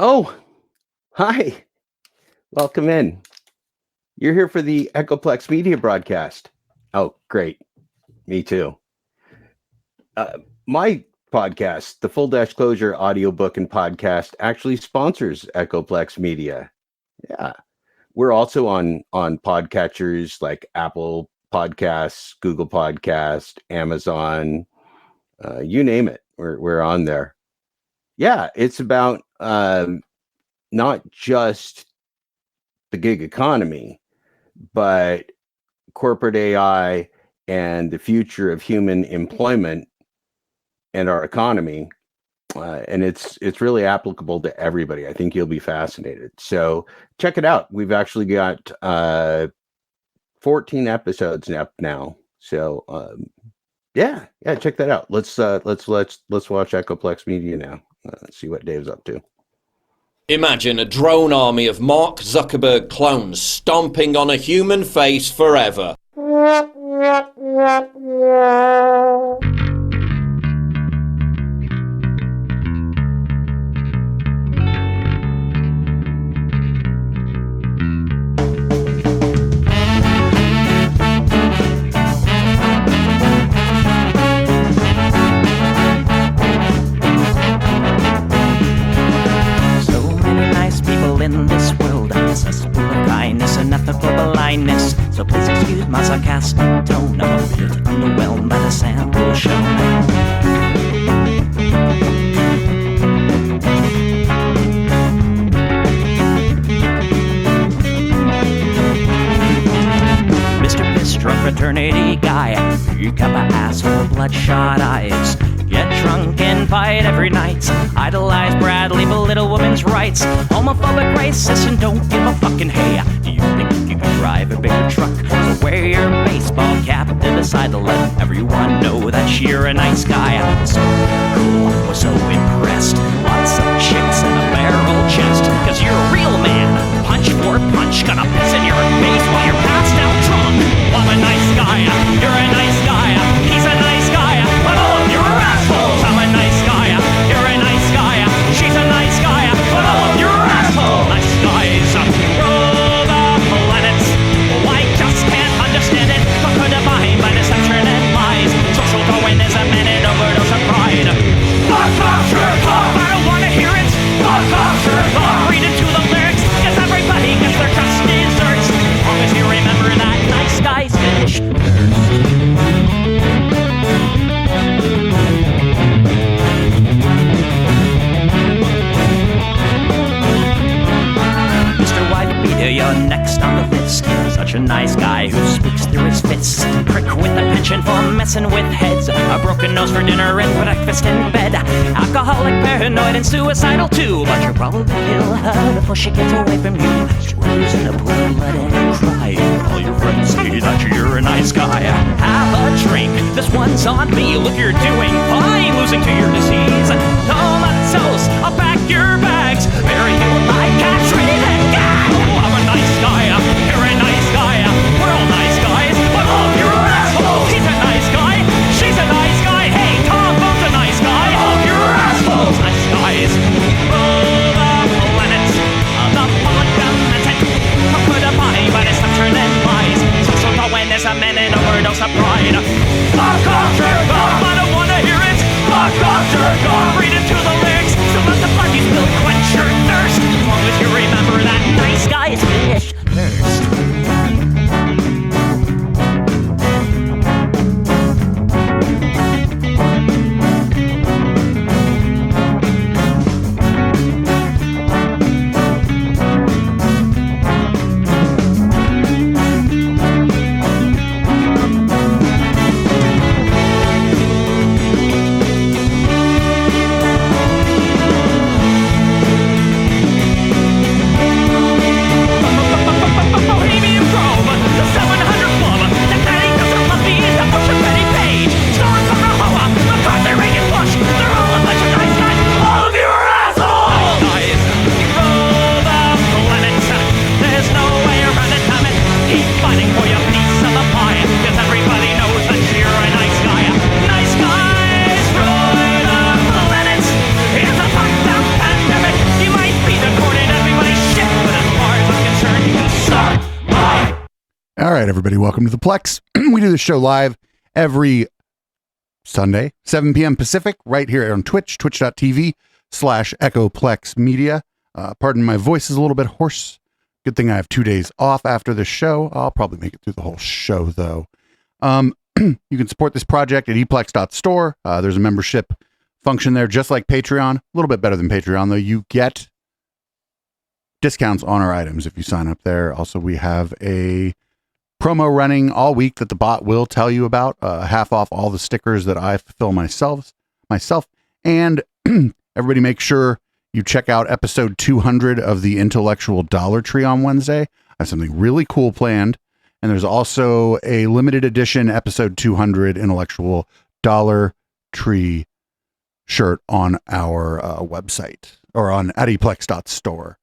Oh, hi. Welcome in. You're here for the Plex Media broadcast. Oh, great. Me too. My podcast, the Full Dash Closure audiobook and podcast, actually sponsors Plex Media. Yeah. We're also on podcatchers like Apple Podcasts, Google Podcast, Amazon, you name it. We're on there. Yeah, it's about not just the gig economy, but corporate AI and the future of human employment and our economy. And it's really applicable to everybody. I think you'll be fascinated. So check it out. We've actually got 14 episodes up now. So yeah, check that out. Let's watch Plex Media now. See what Dave's up to. Imagine a drone army of Mark Zuckerberg clones stomping on a human face forever. In this world, I'm cesspool of kindness and ethical blindness. So please excuse my sarcastic tone. I'm a bit underwhelmed by the sample shown. Mr. Pistra, fraternity guy, you got my asshole, bloodshot eyes. Get drunk and fight every night. Idolize Bradley, belittle women's rights. Homophobic, racist, and don't give a fucking hey. Do you think you can drive a bigger truck? So wear your baseball cap to decide to let everyone know that you're a nice guy. So cool, was so impressed. Lots of chicks and a barrel chest. Cause you're a real man. Punch for punch, gonna piss in your face while you're passed out drunk. I'm a nice guy, you're a nice guy. He's a nice guy, but all of you are assholes. I'm a nice guy, you're a nice guy. She's a nice guy, but all of you are assholes. Nice guys rule the planet. I just can't understand it. Conquer divine by deception and lies. Social Darwinism and an overdose of pride. Fuck off, jerk off. I don't wanna hear it. Fuck off, jerk off. Read into the lyrics, cause everybody gets their just desserts. As long as you remember that nice guys finish Mr. Whitebeard, you're next on the list. Such a nice guy who speaks through his fists. Prick with a penchant for messing with heads. A broken nose for dinner and breakfast in bed. Alcoholic, paranoid, and suicidal too. But you'll probably kill her before she gets away from you. She rolls in a pool, letting her cry. All your friends say that you're a nice guy. Have a drink, this one's on me. Look, you're doing fine, losing to your disease. Comatose, I'll pack your bags. Bury you in my castrated gag. I'm a nice guy, you're a nice guy. We're all nice guys, but all of you are assholes. He's a nice guy, she's a nice guy. Hey, Tom Bo's a nice guy. All of you are assholes. Nice guys rule the planet. The fundamental conquer the body by deception and lies. Social Darwinism and an overdose of pride. Fuck off, jerk off. I don't wanna hear it. Fuck off, jerk off. Read into the lyrics, so let the All right, everybody, welcome to the Plex. We do this show live every Sunday, 7 p.m. Pacific, right here on Twitch, twitch.tv/EchoPlex Media. Pardon my voice is a little bit hoarse. Good thing I have 2 days off after the show. I'll probably make it through the whole show, though. You can support this project at eplex.store. There's a membership function there, just like Patreon. A little bit better than Patreon, though. You get discounts on our items if you sign up there. Also, we have a promo running all week that the bot will tell you about, half off all the stickers that I fulfill myself. And everybody make sure you check out episode 200 of the Intellectual Dollar Tree on Wednesday. I have something really cool planned. And there's also a limited edition episode 200 Intellectual Dollar Tree shirt on our website or on at eplex.store.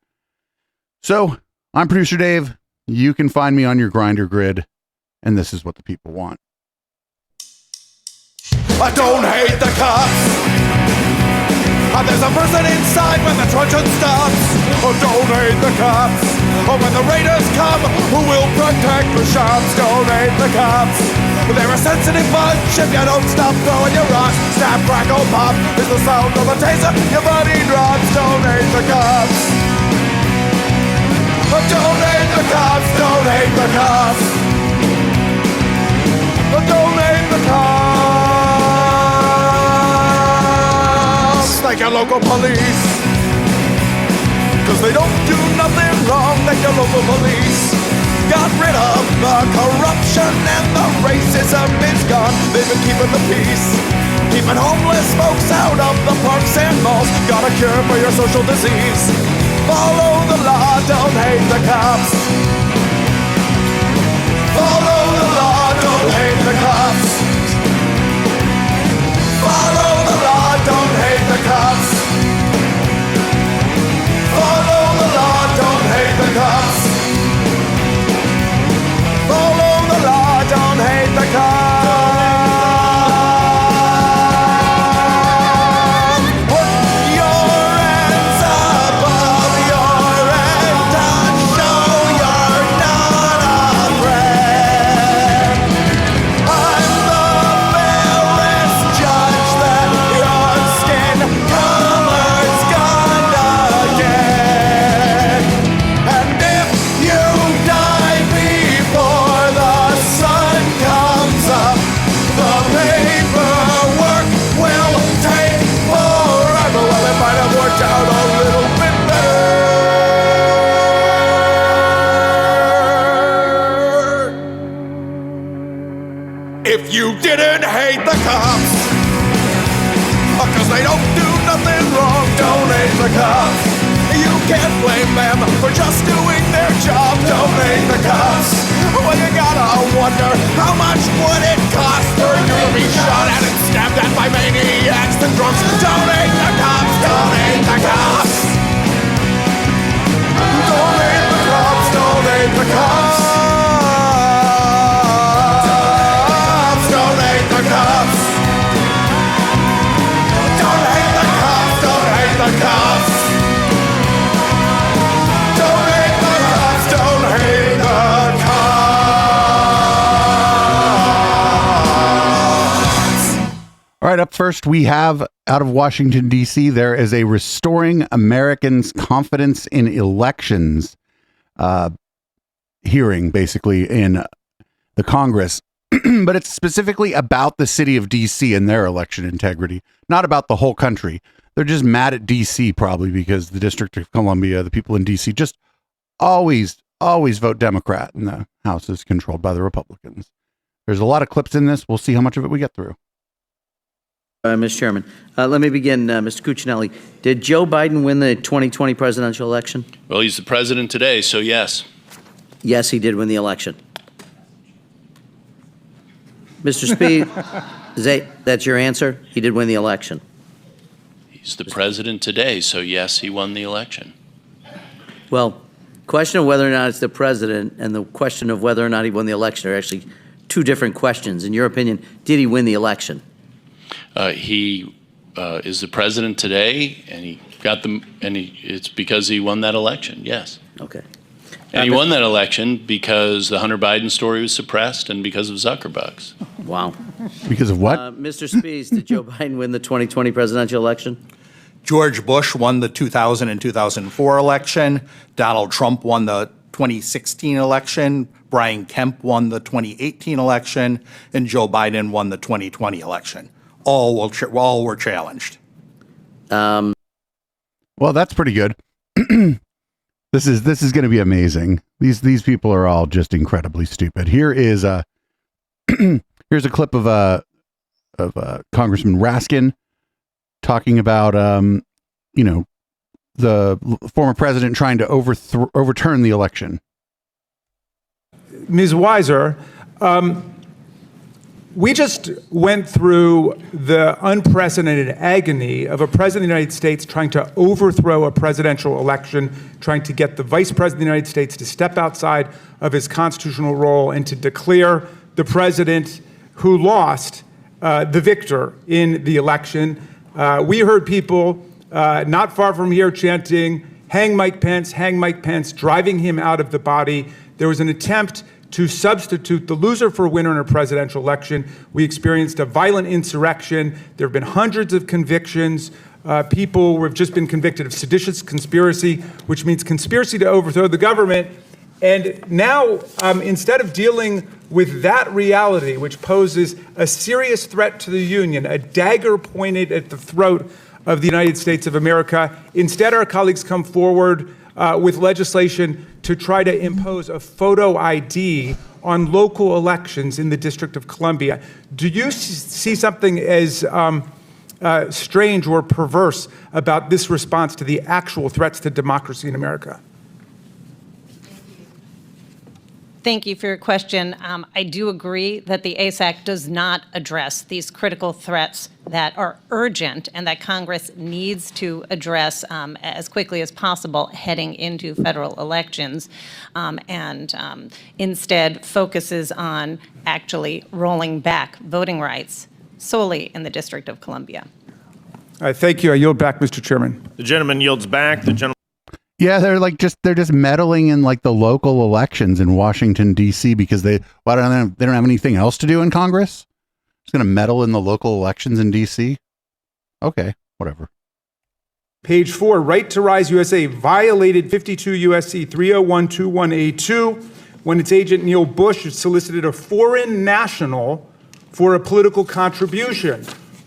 So I'm producer Dave. You can find me on your grinder grid, and this is what the people want. I don't hate the cops. There's a person inside when the truncheon stops. Oh, don't hate the cops. Oh, when the raiders come, who will protect the shops? Don't hate the cops. They're a sensitive bunch if you don't stop throwing your rocks. Snap, crackle, pop is the sound of a taser. Your body drops. Don't hate the cops. Don't hate the cops, don't hate the cops. Don't hate the cops. Like your local police. Cause they don't do nothing wrong like your local police. Got rid of the corruption and the racism is gone. They've been keeping the peace. Keeping homeless folks out of the parks and malls. Got a cure for your social disease. Follow the law, don't hate the cops. Follow the law, don't hate the cops. Follow the law, don't hate the cops. Follow the law, don't hate the cops. Follow the law, don't hate the cops. If you didn't hate the cops, cause they don't do nothing wrong, don't hate the cops. You can't blame them for just doing their job, don't hate the cops. Well, you gotta wonder, how much would it cost for you to be shot at and stabbed at by maniacs and drunks? Don't hate the cops, don't hate the cops. Don't hate the cops, don't hate the cops. All right, up first, we have out of Washington, D.C., there is a Restoring Americans' Confidence in Elections hearing, basically, in the Congress. But it's specifically about the city of D.C. and their election integrity, not about the whole country. They're just mad at D.C. probably because the District of Columbia, the people in D.C. just always vote Democrat, and the House is controlled by the Republicans. There's a lot of clips in this. We'll see how much of it we get through. Mr. Chairman, let me begin. Mr. Cuccinelli, did Joe Biden win the 2020 presidential election? Well, he's the president today, so yes. Yes, he did win the election. Mr. Speed, that's your answer? He did win the election. He's the president today, so yes, he won the election. Well, question of whether or not it's the president and the question of whether or not he won the election are actually two different questions. In your opinion, did he win the election? He is the president today, and he got it's because he won that election. Yes. Okay. And he won that election because the Hunter Biden story was suppressed and because of Zuckerbucks. Wow. Because of what? Mr. Spies, did Joe Biden win the 2020 presidential election? George Bush won the 2000 and 2004 election. Donald Trump won the 2016 election. Brian Kemp won the 2018 election. And Joe Biden won the 2020 election. All were challenged. Well, that's pretty good. This is going to be amazing. These people are all just incredibly stupid. Here is here's a clip of Congressman Raskin talking about the former president trying to overturn the election. Ms. Weiser, we just went through the unprecedented agony of a president of the United States trying to overthrow a presidential election, trying to get the vice president of the United States to step outside of his constitutional role and to declare the president who lost the victor in the election. We heard people not far from here chanting, hang Mike Pence, driving him out of the body. There was an attempt to substitute the loser for a winner in a presidential election. We experienced a violent insurrection. There have been hundreds of convictions. People have just been convicted of seditious conspiracy, which means conspiracy to overthrow the government. And now, instead of dealing with that reality, which poses a serious threat to the Union, a dagger pointed at the throat of the United States of America, instead our colleagues come forward with legislation to try to impose a photo ID on local elections in the District of Columbia. Do you see something as strange or perverse about this response to the actual threats to democracy in America? Thank you for your question. I do agree that the ACE Act does not address these critical threats that are urgent and that Congress needs to address as quickly as possible heading into federal elections, and instead focuses on actually rolling back voting rights solely in the District of Columbia. Thank you. I yield back, Mr. Chairman. The gentleman yields back. The gentleman. Yeah, they're just meddling in like the local elections in Washington D.C. because they don't have anything else to do in Congress. Just going to meddle in the local elections in D.C. Okay, whatever. Page 4, Right to Rise USA violated 52 U.S.C. 30121A2 when its agent Neil Bush solicited a foreign national for a political contribution.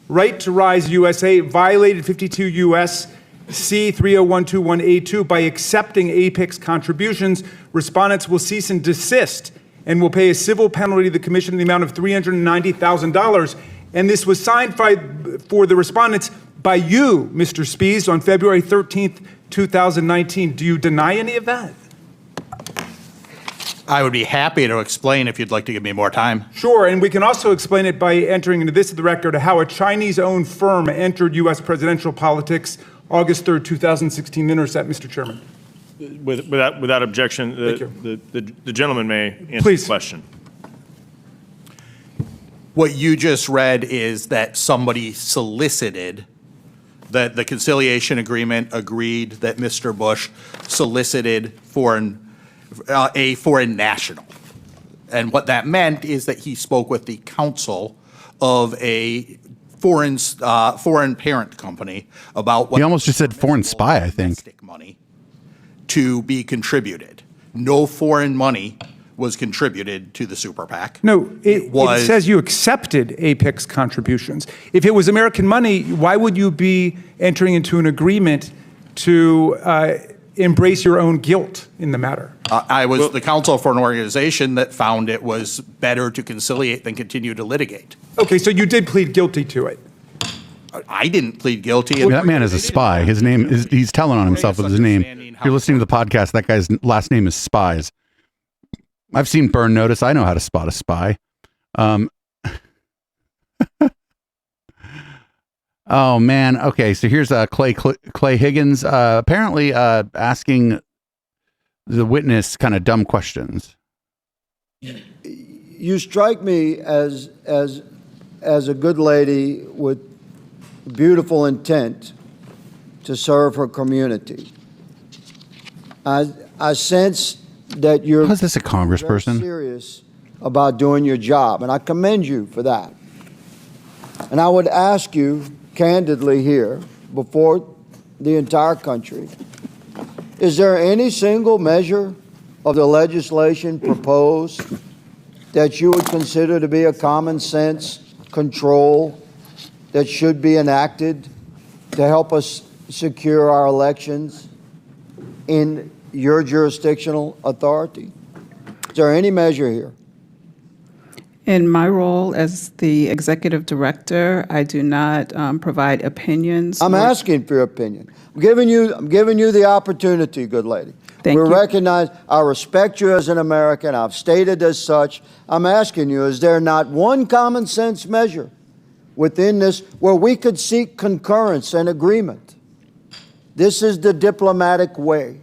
Right to Rise USA violated 52 U.S.C. 30121A2 by accepting APIC's contributions. Respondents will cease and desist and will pay a civil penalty to the commission in the amount of $390,000. And this was signed for the respondents by you, Mr. Spies, on February 13th, 2019. Do you deny any of that? I would be happy to explain if you'd like to give me more time. Sure, and we can also explain it by entering into this, the record, how a Chinese-owned firm entered U.S. presidential politics August 3rd, 2016. Intercept, Mr. Chairman. Without objection, the gentleman may answer the question. What you just read is that somebody solicited, that the conciliation agreement agreed that Mr. Bush solicited a foreign national. And what that meant is that he spoke with the counsel of a foreign parent company about what he almost just said foreign spy, I think. Money to be contributed. No foreign money was contributed to the super PAC. No, it says you accepted APIC's contributions. If it was American money, why would you be entering into an agreement to embrace your own guilt in the matter? I was the counsel for an organization that found it was better to conciliate than continue to litigate. Okay, so you did plead guilty to it. I didn't plead guilty. That man is a spy. His name is, he's telling on himself with his name. If you're listening to the podcast, that guy's last name is Spies. I've seen Burn Notice. I know how to spot a spy. Oh man. Okay. So here's Clay Higgins, apparently asking the witness kind of dumb questions. You strike me as a good lady with beautiful intent to serve her community. I sense that you're How is this a very congressperson? serious about doing your job, and I commend you for that. And I would ask you candidly here, before the entire country, is there any single measure of the legislation proposed that you would consider to be a common sense control that should be enacted to help us secure our elections in your jurisdictional authority? Is there any measure here? In my role as the executive director, I do not provide opinions. I'm asking for your opinion. I'm giving you the opportunity, good lady. Thank you. Recognize, I respect you as an American. I've stated as such. I'm asking you, is there not one common sense measure within this where we could seek concurrence and agreement? This is the diplomatic way.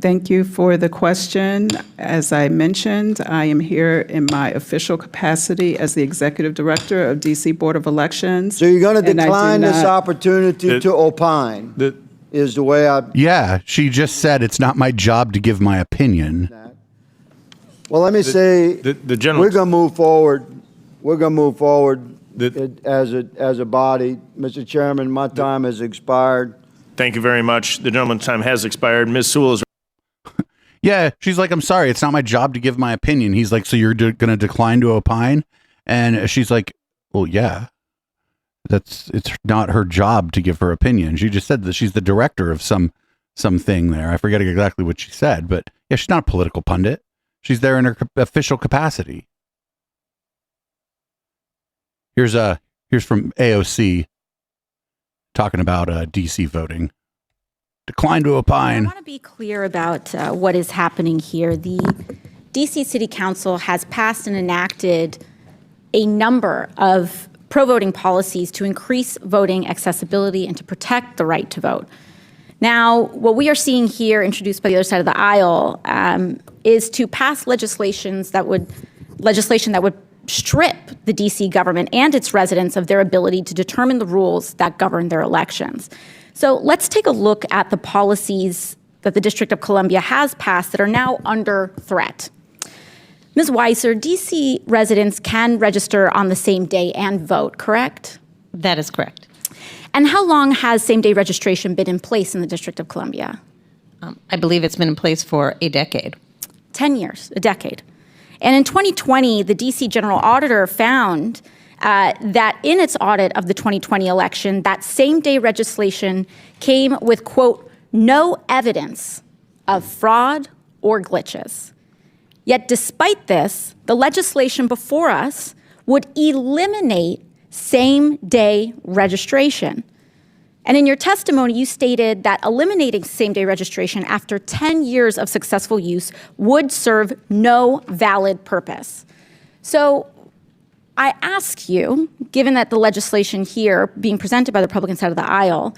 Thank you for the question. As I mentioned, I am here in my official capacity as the executive director of DC Board of Elections. So you're going to and I do decline this not- opportunity to opine, is the way I... Yeah, she just said it's not my job to give my opinion. Well, let me say, the gentleman- we're going to move forward. We're going to move forward as a body. Mr. Chairman, my time has expired. Thank you very much. The gentleman's time has expired. Ms. Sewell is... Yeah, she's like, I'm sorry, it's not my job to give my opinion. He's like, so you're going to decline to opine? And she's like, well, yeah. It's not her job to give her opinion. She just said that she's the director of something there. I forget exactly what she said, but yeah, she's not a political pundit. She's there in her official capacity. Here's from AOC talking about DC voting. Decline to opine. I want to be clear about what is happening here. The DC City Council has passed and enacted a number of pro-voting policies to increase voting accessibility and to protect the right to vote. Now, what we are seeing here, introduced by the other side of the aisle, is to pass legislation that would strip the DC government and its residents of their ability to determine the rules that govern their elections. So let's take a look at the policies that the District of Columbia has passed that are now under threat. Ms. Weiser, DC residents can register on the same day and vote, correct? That is correct. And how long has same-day registration been in place in the District of Columbia? I believe it's been in place for a decade. 10 years, a decade. And in 2020, the DC General Auditor found that in its audit of the 2020 election, that same-day registration came with, quote, no evidence of fraud or glitches. Yet despite this, the legislation before us would eliminate same-day registration. And in your testimony, you stated that eliminating same-day registration after 10 years of successful use would serve no valid purpose. So I ask you, given that the legislation here being presented by the Republican side of the aisle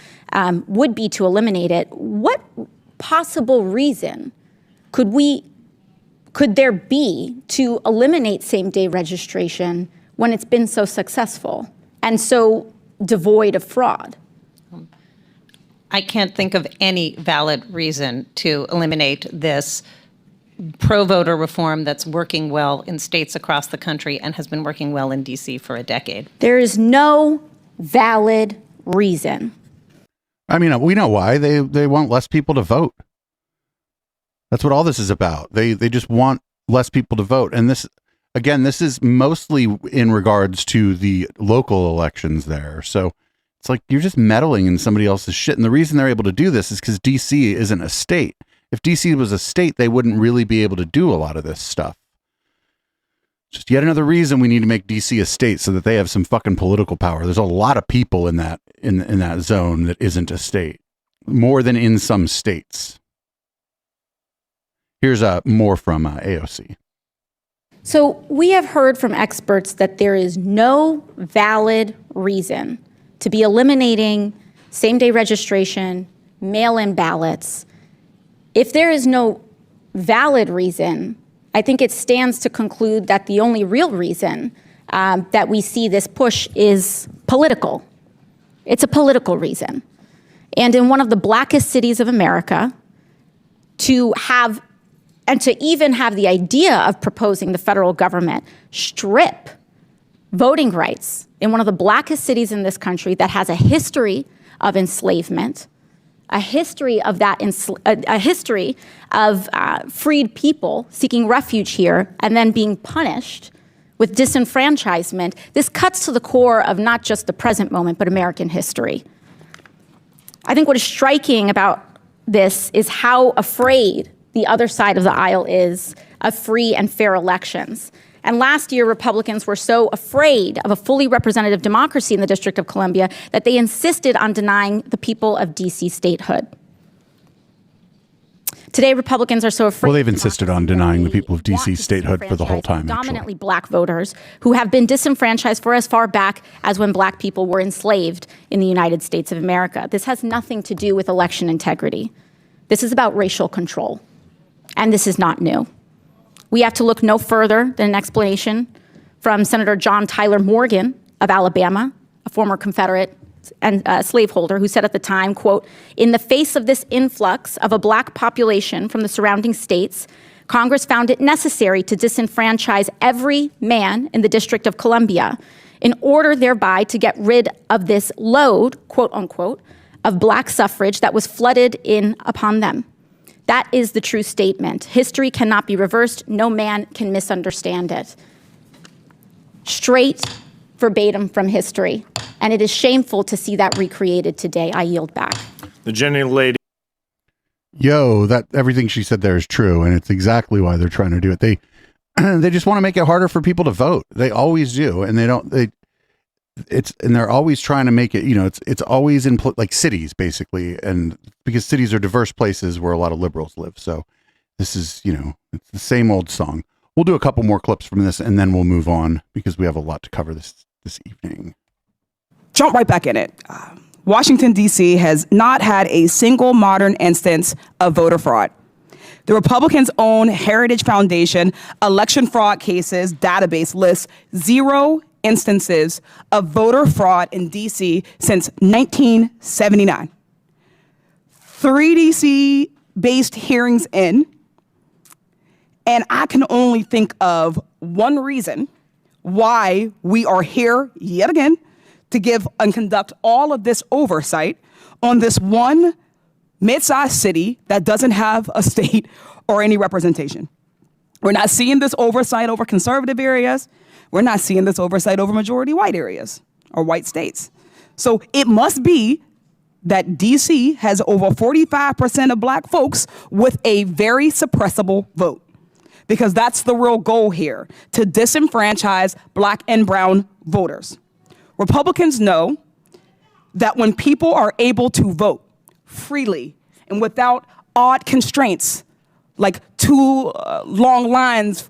would be to eliminate it, what possible reason could there be to eliminate same-day registration when it's been so successful and so devoid of fraud? I can't think of any valid reason to eliminate this pro-voter reform that's working well in states across the country and has been working well in DC for a decade. There is no valid reason. I mean, we know why. They want less people to vote. That's what all this is about. They just want less people to vote. And this is mostly in regards to the local elections there. So it's like you're just meddling in somebody else's shit. And the reason they're able to do this is because DC isn't a state. If DC was a state, they wouldn't really be able to do a lot of this stuff. Just yet another reason we need to make DC a state so that they have some fucking political power. There's a lot of people in that zone that isn't a state, more than in some states. Here's more from AOC. So we have heard from experts that there is no valid reason to be eliminating same-day registration, mail-in ballots. If there is no valid reason, I think it stands to conclude that the only real reason that we see this push is political. It's a political reason. And in one of the blackest cities of America, to have, and to even have the idea of proposing the federal government strip voting rights in one of the blackest cities in this country that has a history of enslavement, a history of freed people seeking refuge here and then being punished with disenfranchisement. This cuts to the core of not just the present moment, but American history. I think what is striking about this is how afraid the other side of the aisle is of free and fair elections. And last year, Republicans were so afraid of a fully representative democracy in the District of Columbia that they insisted on denying the people of D.C. statehood. Today, Republicans are so afraid. Well, they've insisted on denying the people of D.C. statehood for the whole time, predominantly black voters who have been disenfranchised for as far back as when black people were enslaved in the United States of America. This has nothing to do with election integrity. This is about racial control. And this is not new. We have to look no further than an explanation from Senator John Tyler Morgan of Alabama, a former Confederate and slaveholder, who said at the time, quote, "In the face of this influx of a black population from the surrounding states, Congress found it necessary to disenfranchise every man in the District of Columbia in order thereby to get rid of this load, quote unquote, of black suffrage that was flooded in upon them." That is the true statement. History cannot be reversed. No man can misunderstand it. Straight verbatim from history. And it is shameful to see that recreated today. I yield back. The gentlelady. Yo, that everything she said there is true, and it's exactly why they're trying to do it. They just want to make it harder for people to vote. They always do, and they're always trying to make it, it's always in like cities basically, and because cities are diverse places where a lot of liberals live. So this is, it's the same old song. We'll do a couple more clips from this and then we'll move on because we have a lot to cover this evening. Jump right back in it. Washington, D.C. has not had a single modern instance of voter fraud. The Republicans' own Heritage Foundation election fraud cases database lists 0 instances of voter fraud in D.C. since 1979. 3 D.C.-based hearings in, and I can only think of one reason why we are here yet again to give and conduct all of this oversight on this one mid-sized city that doesn't have a state or any representation. We're not seeing this oversight over conservative areas. We're not seeing this oversight over majority white areas or white states. So it must be that D.C. has over 45% of black folks with a very suppressible vote, because that's the real goal here, to disenfranchise black and brown voters. Republicans know that when people are able to vote freely and without odd constraints, like too long lines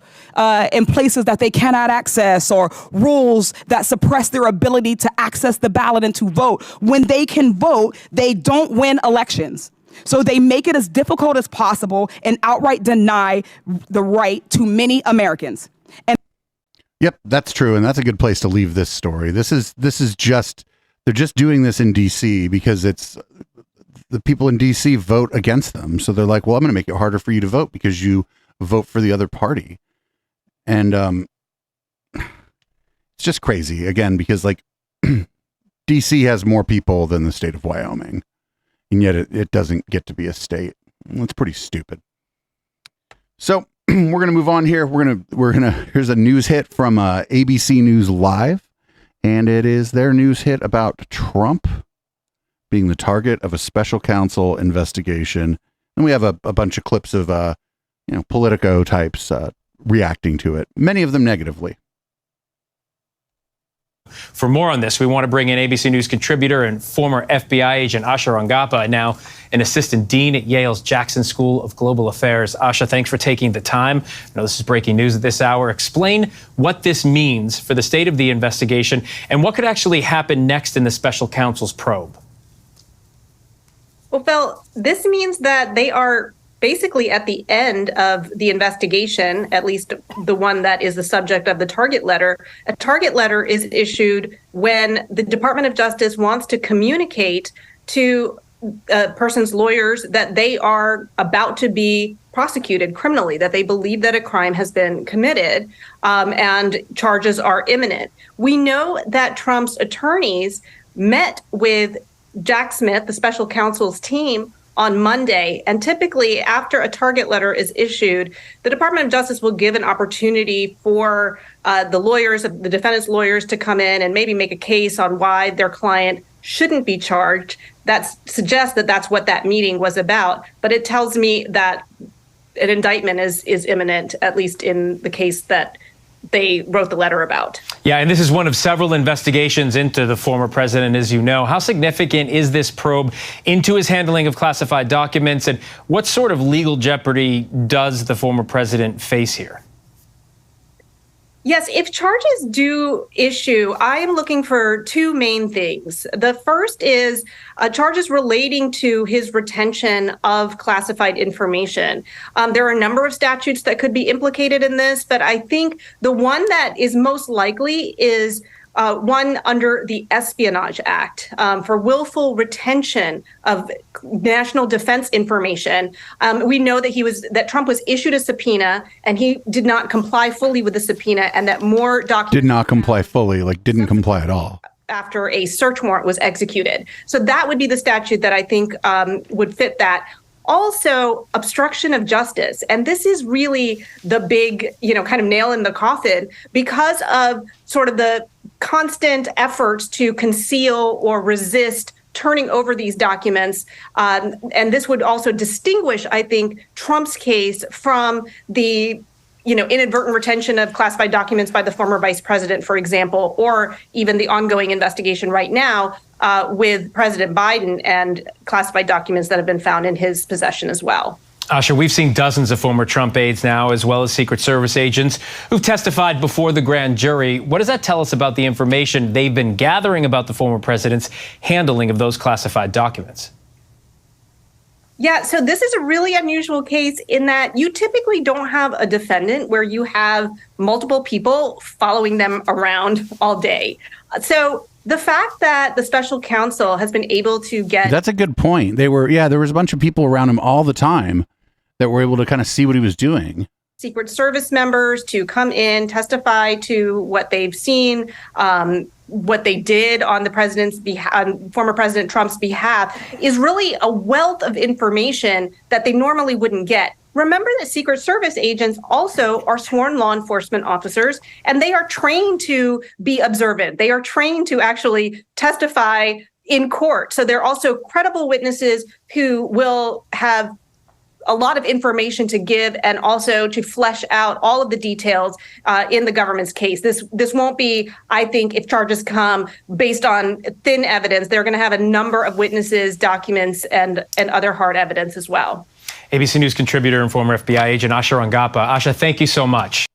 in places that they cannot access, or rules that suppress their ability to access the ballot and to vote. When they can vote, they don't win elections. So they make it as difficult as possible and outright deny the right to many Americans. And yep, that's true, and that's a good place to leave this story. This is just, they're just doing this in DC because it's the people in DC vote against them. So they're like, well, I'm going to make it harder for you to vote because you vote for the other party. And it's just crazy again, because like DC has more people than the state of Wyoming, and yet it doesn't get to be a state. It's pretty stupid. So we're going to move on here. Here's a news hit from ABC News Live, and it is their news hit about Trump being the target of a special counsel investigation. And we have a bunch of clips of, Politico types reacting to it, many of them negatively. For more on this, we want to bring in ABC News contributor and former FBI agent Asha Rangappa, now an assistant dean at Yale's Jackson School of Global Affairs. Asha, thanks for taking the time. I know this is breaking news at this hour. Explain what this means for the state of the investigation and what could actually happen next in the special counsel's probe. Well, Phil, this means that they are basically at the end of the investigation, at least the one that is the subject of the target letter. A target letter is issued when the Department of Justice wants to communicate to person's lawyers that they are about to be prosecuted criminally, that they believe that a crime has been committed, and charges are imminent. We know that Trump's attorneys met with Jack Smith, the special counsel's team, on Monday. And typically after a target letter is issued, the Department of Justice will give an opportunity for the lawyers, the defendant's lawyers, to come in and maybe make a case on why their client shouldn't be charged. That suggests that that's what that meeting was about. But it tells me that an indictment is imminent, at least in the case that they wrote the letter about. Yeah, and this is one of several investigations into the former president, as you know. How significant is this probe into his handling of classified documents, and what sort of legal jeopardy does the former president face here? Yes, if charges do issue, I am looking for two main things. The first is charges relating to his retention of classified information. There are a number of statutes that could be implicated in this, but I think the one that is most likely is one under the Espionage Act for willful retention of national defense information. We know that Trump was issued a subpoena and he did not comply fully with the subpoena, and that more documents did not comply fully, like didn't comply at all after a search warrant was executed. So that would be the statute that I think would fit that. Also, obstruction of justice. And this is really the big, kind of nail in the coffin because of sort of the constant efforts to conceal or resist turning over these documents. And this would also distinguish, I think, Trump's case from the inadvertent retention of classified documents by the former vice president, for example, or even the ongoing investigation right now with President Biden and classified documents that have been found in his possession as well. Asha, we've seen dozens of former Trump aides now, as well as Secret Service agents who've testified before the grand jury. What does that tell us about the information they've been gathering about the former president's handling of those classified documents? Yeah, so this is a really unusual case in that you typically don't have a defendant where you have multiple people following them around all day. So the fact that the special counsel has been able to get... That's a good point. There was a bunch of people around him all the time that were able to kind of see what he was doing. Secret Service members to come in, testify to what they've seen, what they did on the president's on former President Trump's behalf is really a wealth of information that they normally wouldn't get. Remember that Secret Service agents also are sworn law enforcement officers, and they are trained to be observant. They are trained to actually testify in court. So they're also credible witnesses who will have a lot of information to give and also to flesh out all of the details in the government's case. This won't be, I think, if charges come based on thin evidence. They're going to have a number of witnesses, documents, and other hard evidence as well. ABC News contributor and former FBI agent Asha Rangappa. Asha, thank you so much.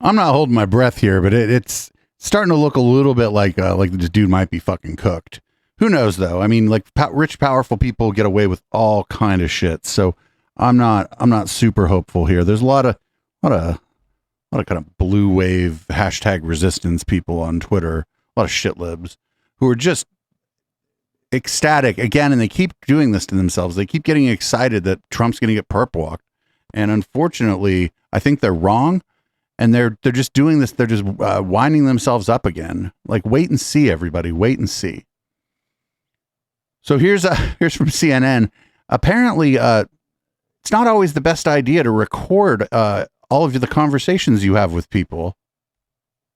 I'm not holding my breath here, but it's starting to look a little bit like this dude might be fucking cooked. Who knows, though? I mean, rich, powerful people get away with all kind of shit. So I'm not super hopeful here. There's a lot of kind of blue wave #resistance people on Twitter, a lot of shit libs who are just ecstatic again, and they keep doing this to themselves. They keep getting excited that Trump's going to get perp walked, and unfortunately, I think they're wrong, and they're just doing this. They're just winding themselves up again. Like, wait and see, everybody, wait and see. So here's from CNN. Apparently, it's not always the best idea to record all of the conversations you have with people.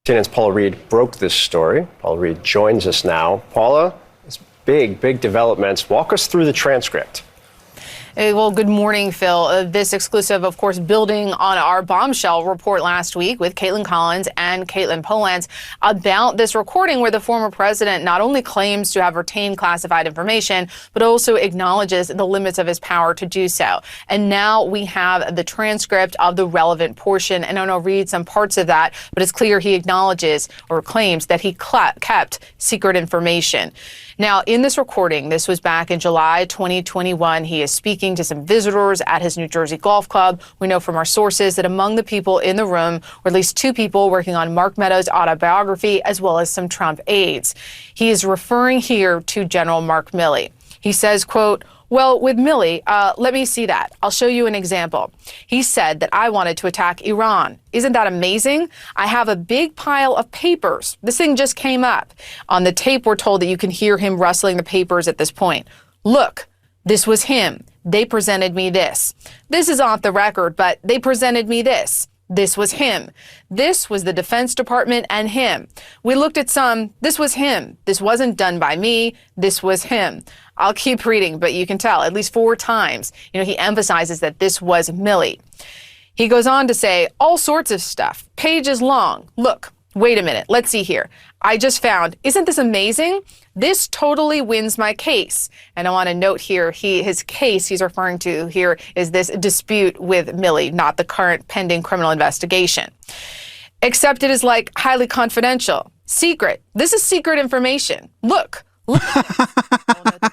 CNN's Paula Reed broke this story. Paula Reed joins us now. Paula, it's big developments. Walk us through the transcript. Well, good morning, Phil. This exclusive, of course, building on our bombshell report last week with Caitlin Collins and Caitlin Polans about this recording where the former president not only claims to have retained classified information, but also acknowledges the limits of his power to do so. And now we have the transcript of the relevant portion, and I'm going to read some parts of that, but it's clear he acknowledges or claims that he kept secret information. Now, in this recording, this was back in July 2021, he is speaking to some visitors at his New Jersey golf club. We know from our sources that among the people in the room were at least two people working on Mark Meadows' autobiography, as well as some Trump aides. He is referring here to General Mark Milley. He says, quote, well, with Milley, let me see that. I'll show you an example. He said that I wanted to attack Iran. Isn't that amazing? I have a big pile of papers. This thing just came up. On the tape, we're told that you can hear him rustling the papers at this point. Look, this was him. They presented me this. This is off the record, but they presented me this. This was him. This was the Defense Department and him. We looked at some. This was him. This wasn't done by me. This was him. I'll keep reading, but you can tell at least 4 times, he emphasizes that this was Milley. He goes on to say all sorts of stuff, pages long. Look, wait a minute. Let's see here. I just found, isn't this amazing? This totally wins my case. And I want to note here, his case he's referring to here is this dispute with Milley, not the current pending criminal investigation. Except it is like highly confidential, secret. This is secret information. Look.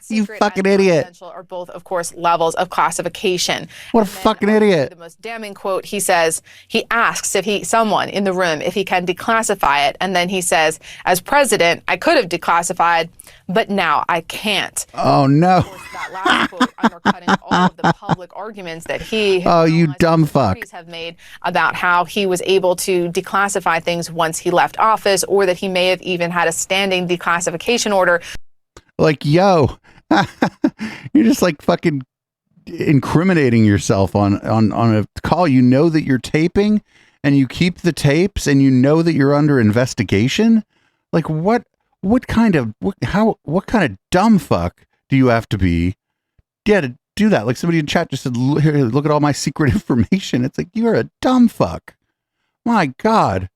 You fucking idiot. Are both, of course, levels of classification. What a fucking idiot. The most damning quote, he says, he asks someone in the room if he can declassify it. And then he says, as president, I could have declassified, but now I can't. Oh, no. Of course, that last quote undercutting all of the public arguments that he you dumb fuck. have made about how he was able to declassify things once he left office, or that he may have even had a standing declassification order. Like, yo, you're just like fucking incriminating yourself on a call. You know that you're taping and you keep the tapes and you know that you're under investigation. Like what kind of dumb fuck do you have to be? Yeah, to do that. Like somebody in chat just said, here, look at all my secret information. It's like, you're a dumb fuck. My God.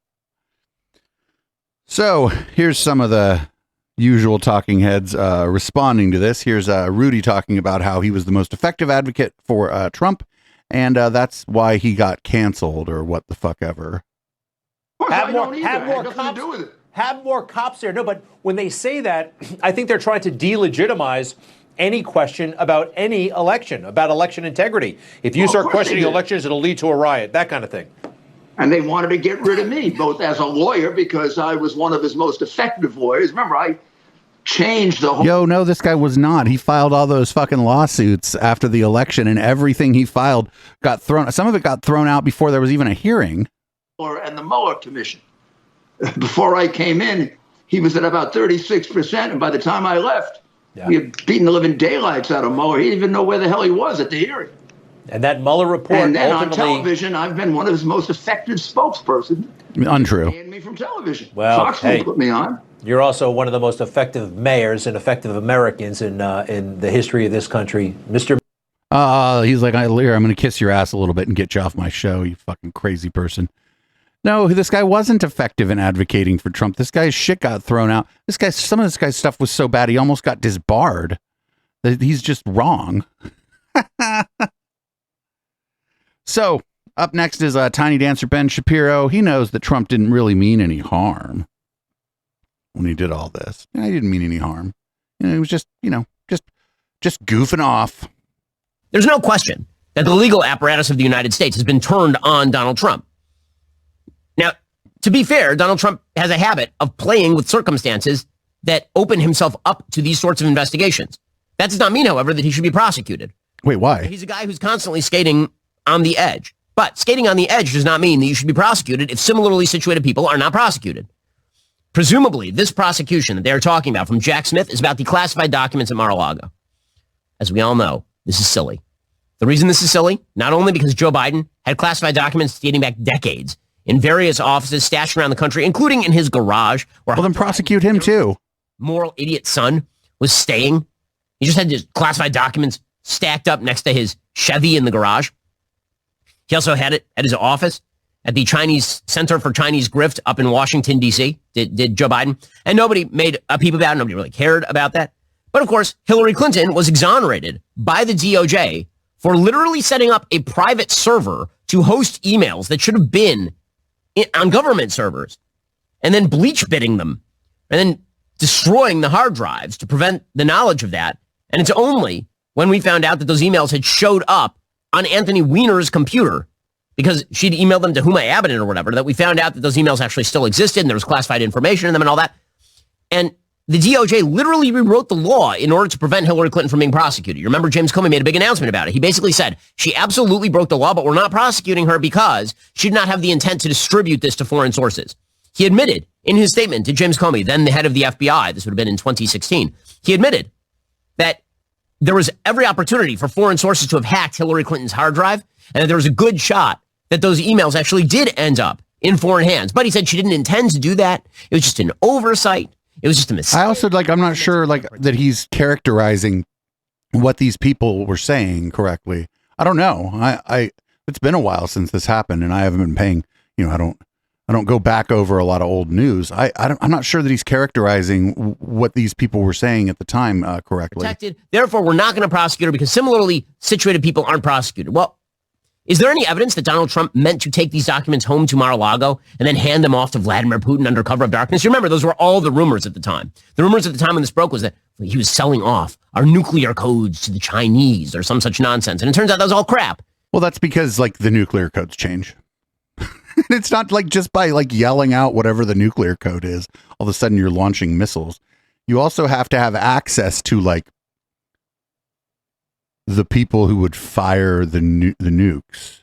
So here's some of the usual talking heads responding to this. Here's Rudy talking about how he was the most effective advocate for Trump, and that's why he got canceled or what the fuck ever. Have more cops there. No, but when they say that, I think they're trying to delegitimize any question about any election, about election integrity. If you start questioning elections, it'll lead to a riot, that kind of thing. And they wanted to get rid of me, both as a lawyer, because I was one of his most effective lawyers. Remember, I changed the whole... Yo, no, this guy was not. He filed all those fucking lawsuits after the election, and everything he filed got thrown... Some of it got thrown out before there was even a hearing. And the Mueller Commission. Before I came in, he was at about 36%, and by the time I left, we had beaten the living daylights out of Mueller. He didn't even know where the hell he was at the hearing. And that Mueller report and then ultimately... on television, I've been one of his most effective spokesperson. Untrue. Banned me from television. Well, Fox hey, won't put me on. You're also one of the most effective mayors and effective Americans in the history of this country, Mr. He's like, I'm going to kiss your ass a little bit and get you off my show, you fucking crazy person. No, this guy wasn't effective in advocating for Trump. This guy's shit got thrown out. Some of this guy's stuff was so bad he almost got disbarred. He's just wrong. So, up next is Tiny Dancer Ben Shapiro. He knows that Trump didn't really mean any harm when he did all this. He didn't mean any harm. It was just, just goofing off. There's no question that the legal apparatus of the United States has been turned on Donald Trump. Now, to be fair, Donald Trump has a habit of playing with circumstances that open himself up to these sorts of investigations. That does not mean, however, that he should be prosecuted. Wait, why? He's a guy who's constantly skating on the edge. But skating on the edge does not mean that you should be prosecuted if similarly situated people are not prosecuted. Presumably, this prosecution that they're talking about from Jack Smith is about the classified documents at Mar-a-Lago. As we all know, this is silly. The reason this is silly, not only because Joe Biden had classified documents dating back decades in various offices stashed around the country, including in his garage. Where well, then prosecute him too. Moral idiot son was staying. He just had his classified documents stacked up next to his Chevy in the garage. He also had it at his office at the Chinese Center for Chinese Grift up in Washington, D.C., did Joe Biden. And nobody made a peep about it. Nobody really cared about that. But of course, Hillary Clinton was exonerated by the DOJ for literally setting up a private server to host emails that should have been on government servers and then bleach bitting them and then destroying the hard drives to prevent the knowledge of that. And it's only when we found out that those emails had showed up on Anthony Weiner's computer, because she'd emailed them to Huma Abedin or whatever, that we found out that those emails actually still existed and there was classified information in them and all that. And the DOJ literally rewrote the law in order to prevent Hillary Clinton from being prosecuted. You remember James Comey made a big announcement about it. He basically said, she absolutely broke the law, but we're not prosecuting her because she did not have the intent to distribute this to foreign sources. He admitted in his statement to James Comey, then the head of the FBI, this would have been in 2016, he admitted that there was every opportunity for foreign sources to have hacked Hillary Clinton's hard drive, and that there was a good shot that those emails actually did end up in foreign hands. But he said she didn't intend to do that. It was just an oversight. It was just a mistake. I also I'm not sure that he's characterizing what these people were saying correctly. I don't know. It's been a while since this happened, and I haven't been paying. I don't go back over a lot of old news. I'm not sure that he's characterizing what these people were saying at the time correctly. Protected. Therefore, we're not going to prosecute her because similarly situated people aren't prosecuted. Well, is there any evidence that Donald Trump meant to take these documents home to Mar-a-Lago and then hand them off to Vladimir Putin under cover of darkness? You remember, those were all the rumors at the time. The rumors at the time when this broke was that he was selling off our nuclear codes to the Chinese or some such nonsense. And it turns out that was all crap. Well, that's because the nuclear codes change. It's not just by yelling out whatever the nuclear code is, all of a sudden you're launching missiles. You also have to have access to the people who would fire the nukes.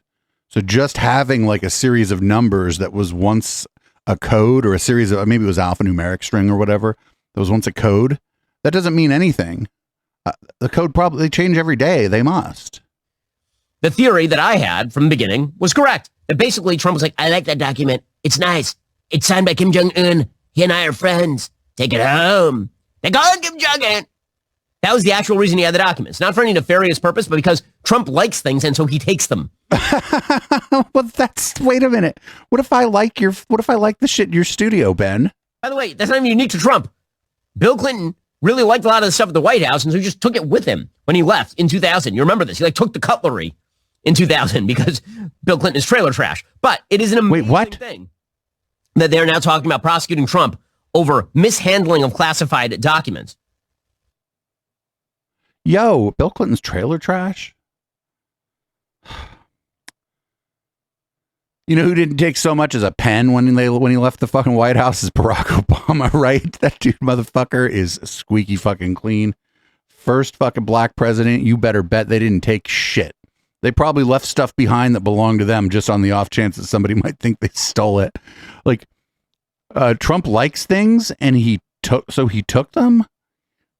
So just having a series of numbers that was once a code, or a series of, maybe it was alphanumeric string or whatever, that was once a code, that doesn't mean anything. The code probably change every day. They must. The theory that I had from the beginning was correct. That basically Trump was like, I like that document. It's nice. It's signed by Kim Jong-un. He and I are friends. Take it home. They call it Kim Jong-un. That was the actual reason he had the documents. Not for any nefarious purpose, but because Trump likes things and so he takes them. Well, wait a minute. What if I like the shit in your studio, Ben? By the way, that's not even unique to Trump. Bill Clinton really liked a lot of the stuff at the White House, and so he just took it with him when he left in 2000. You remember this. He took the cutlery in 2000 because Bill Clinton is trailer trash. But it is an amazing thing that they're now talking about prosecuting Trump over mishandling of classified documents. Yo, Bill Clinton's trailer trash? You know who didn't take so much as a pen when he left the fucking White House is Barack Obama, right? That dude motherfucker is squeaky fucking clean. First fucking black president, you better bet they didn't take shit. They probably left stuff behind that belonged to them just on the off chance that somebody might think they stole it. Trump likes things and he took them?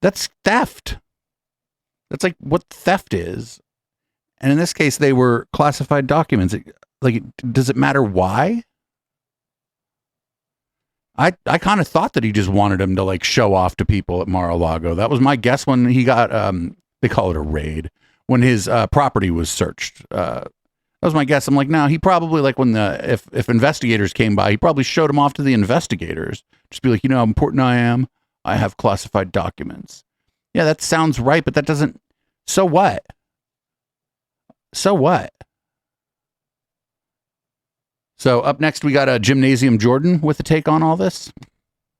That's theft. That's what theft is. And in this case, they were classified documents. Does it matter why? I kind of thought that he just wanted him to show off to people at Mar-a-Lago. That was my guess when he got, they call it a raid, when his property was searched. That was my guess. I'm no, he probably when if investigators came by, he probably showed them off to the investigators. Just be how important I am. I have classified documents. Yeah, that sounds right, but that doesn't. So what? So what? So up next, we got a Gymnasium Jordan with a take on all this.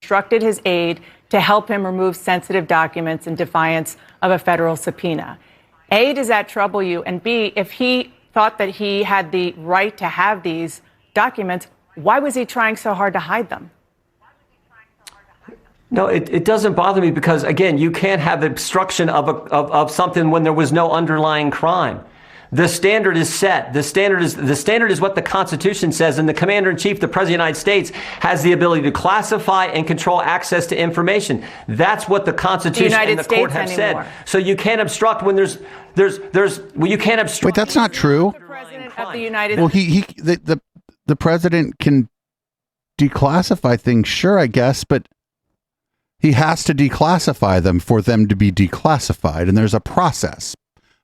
Instructed his aide to help him remove sensitive documents in defiance of a federal subpoena. A, does that trouble you? And B, if he thought that he had the right to have these documents, why was he trying so hard to hide them? No, it doesn't bother me because, again, you can't have obstruction of something when there was no underlying crime. The standard is set. The standard is what the Constitution says, and the Commander-in-Chief, the President of the United States, has the ability to classify and control access to information. That's what the Constitution and the court have said. So you can't obstruct when you can't obstruct. Wait, that's not true. The President of the United States. The president can declassify things, sure, I guess, but he has to declassify them for them to be declassified, and there's a process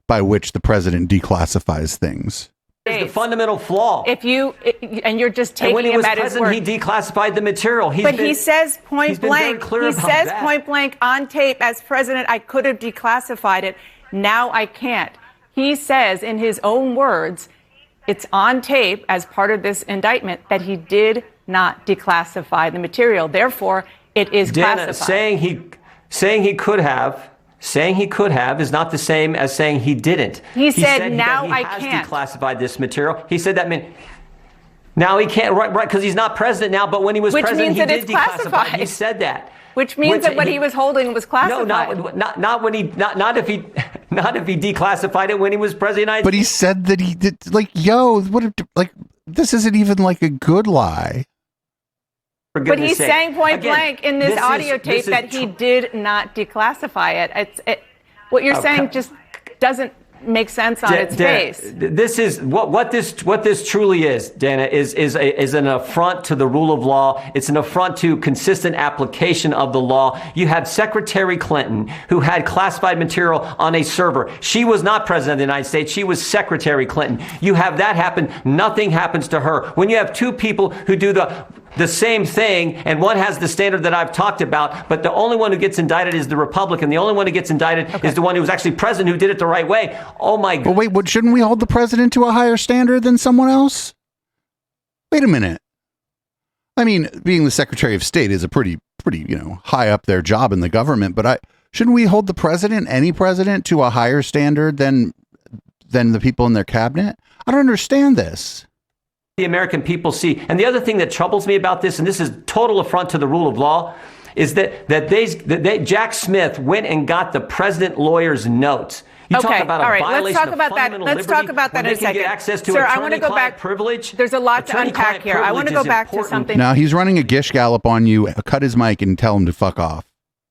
by which the president declassifies things. Is the fundamental flaw. And you're just taking when he him was at his president, word. he declassified the material. He says point blank. He says point blank on tape, as president, I could have declassified it. Now I can't. He says in his own words, it's on tape as part of this indictment that he did not declassify the material. Therefore, it is Dana, classified. saying he could have is not the same as saying he didn't. He said now I can't. He has declassified this material. He said that now he can't, right, because he's not president now, but when he was president, he did declassify. He said that. Which means that what he was holding was classified. No, not when he not if he declassified it when he was president of the United States. But he said that he did. Like, yo, this isn't even like a good lie. But he's saying point blank in this audio tape that he did not declassify it. What you're saying just doesn't make sense on its face. This is what this truly is, Dana, is an affront to the rule of law. It's an affront to consistent application of the law. You had Secretary Clinton, who had classified material on a server. She was not president of the United States. She was Secretary Clinton. You have that happen. Nothing happens to her. When you have two people who do the same thing, and one has the standard that I've talked about, but the only one who gets indicted is the Republican. The only one who gets indicted is the one who was actually president, who did it the right way. Oh my God. But wait, shouldn't we hold the president to a higher standard than someone else? Wait a minute. I mean, being the Secretary of State is a pretty, high up their job in the government, but shouldn't we hold the president, any president, to a higher standard than the people in their cabinet? I don't understand this. The American people see. And the other thing that troubles me about this, and this is total affront to the rule of law, is that Jack Smith went and got the president lawyer's notes. You talk about a violation of fundamental liberty. Let's talk about that in a second. Get access to Sir, I want to go back. Privilege. There's a lot to unpack here. I want to go back to something. Now he's running a gish gallop on you. Cut his mic and tell him to fuck off.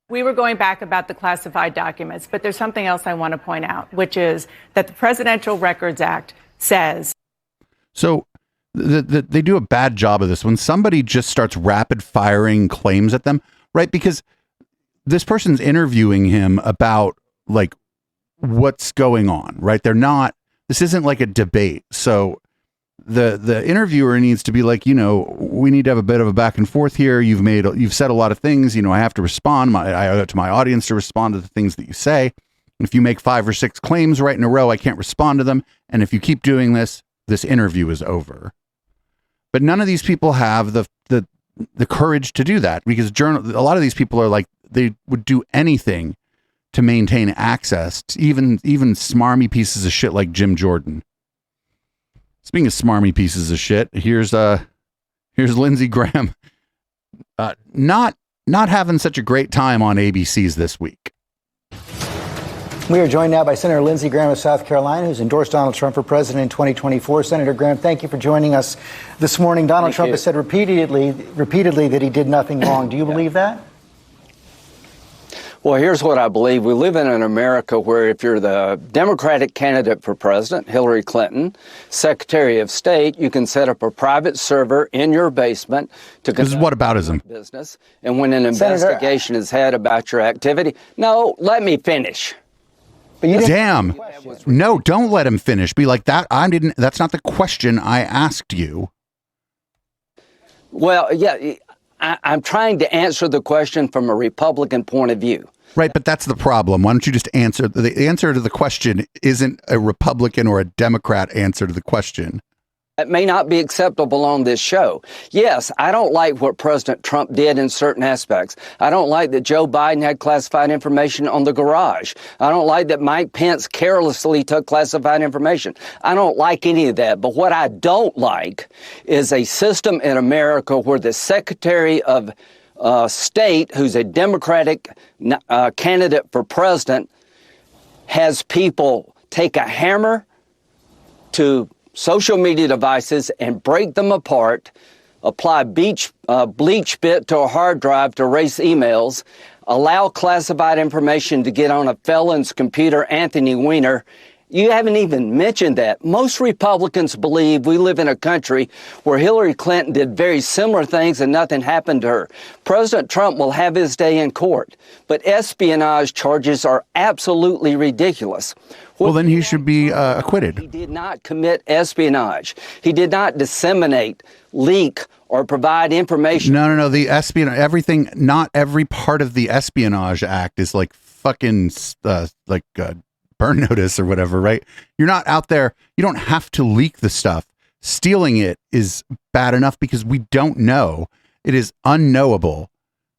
We were going back about the classified documents, but there's something else I want to point out, which is that the Presidential Records Act says. So they do a bad job of this when somebody just starts rapid firing claims at them, right? Because this person's interviewing him about like what's going on, right? This isn't like a debate. So the interviewer needs to be like, we need to have a bit of a back and forth here. You've said a lot of things, I have to respond. I owe it to my audience to respond to the things that you say. And if you make 5 or 6 claims right in a row, I can't respond to them. And if you keep doing this interview is over. But none of these people have the courage to do that, because a lot of these people are like, they would do anything to maintain access to even smarmy pieces of shit like Jim Jordan. Speaking of smarmy pieces of shit, here's Lindsey Graham not having such a great time on ABC's this week. We are joined now by Senator Lindsey Graham of South Carolina, who's endorsed Donald Trump for president in 2024. Senator Graham, thank you for joining us this morning. Donald Trump has said repeatedly that he did nothing wrong. Do you believe that? Well, here's what I believe. We live in an America where if you're the Democratic candidate for president, Hillary Clinton, Secretary of State, you can set up a private server in your basement to conduct whataboutism business. And when an investigation is had about your activity, no, let me finish. Damn. No, don't let him finish. Be like that. That's not the question I asked you. Well, yeah, I'm trying to answer the question from a Republican point of view. Right, but that's the problem. Why don't you just answer? The answer to the question isn't a Republican or a Democrat answer to the question. It may not be acceptable on this show. Yes, I don't like what President Trump did in certain aspects. I don't like that Joe Biden had classified information on the garage. I don't like that Mike Pence carelessly took classified information. I don't like any of that. But what I don't like is a system in America where the Secretary of State, who's a Democratic candidate for president, has people take a hammer to social media devices and break them apart, apply bleach bit to a hard drive to erase emails, allow classified information to get on a felon's computer, Anthony Weiner. You haven't even mentioned that. Most Republicans believe we live in a country where Hillary Clinton did very similar things and nothing happened to her. President Trump will have his day in court, but espionage charges are absolutely ridiculous. Well, then he should be acquitted. He did not commit espionage. He did not disseminate, leak, or provide information. No. The espionage, everything, not every part of the Espionage Act is like fucking burn notice or whatever, right? You're not out there. You don't have to leak the stuff. Stealing it is bad enough because we don't know. It is unknowable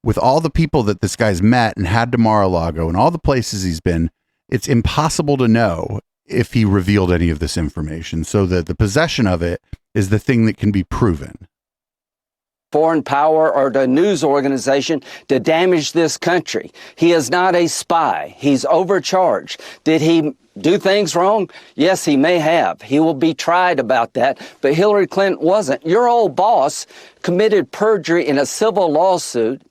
with all the people that this guy's met and had to Mar-a-Lago and all the places he's been. It's impossible to know if he revealed any of this information. So that the possession of it is the thing that can be proven. foreign power or to a news organization to damage this country. He is not a spy. He's overcharged. Did he do things wrong? Yes, he may have. He will be tried about that, but Hillary Clinton wasn't. Your old boss committed perjury in a civil lawsuit,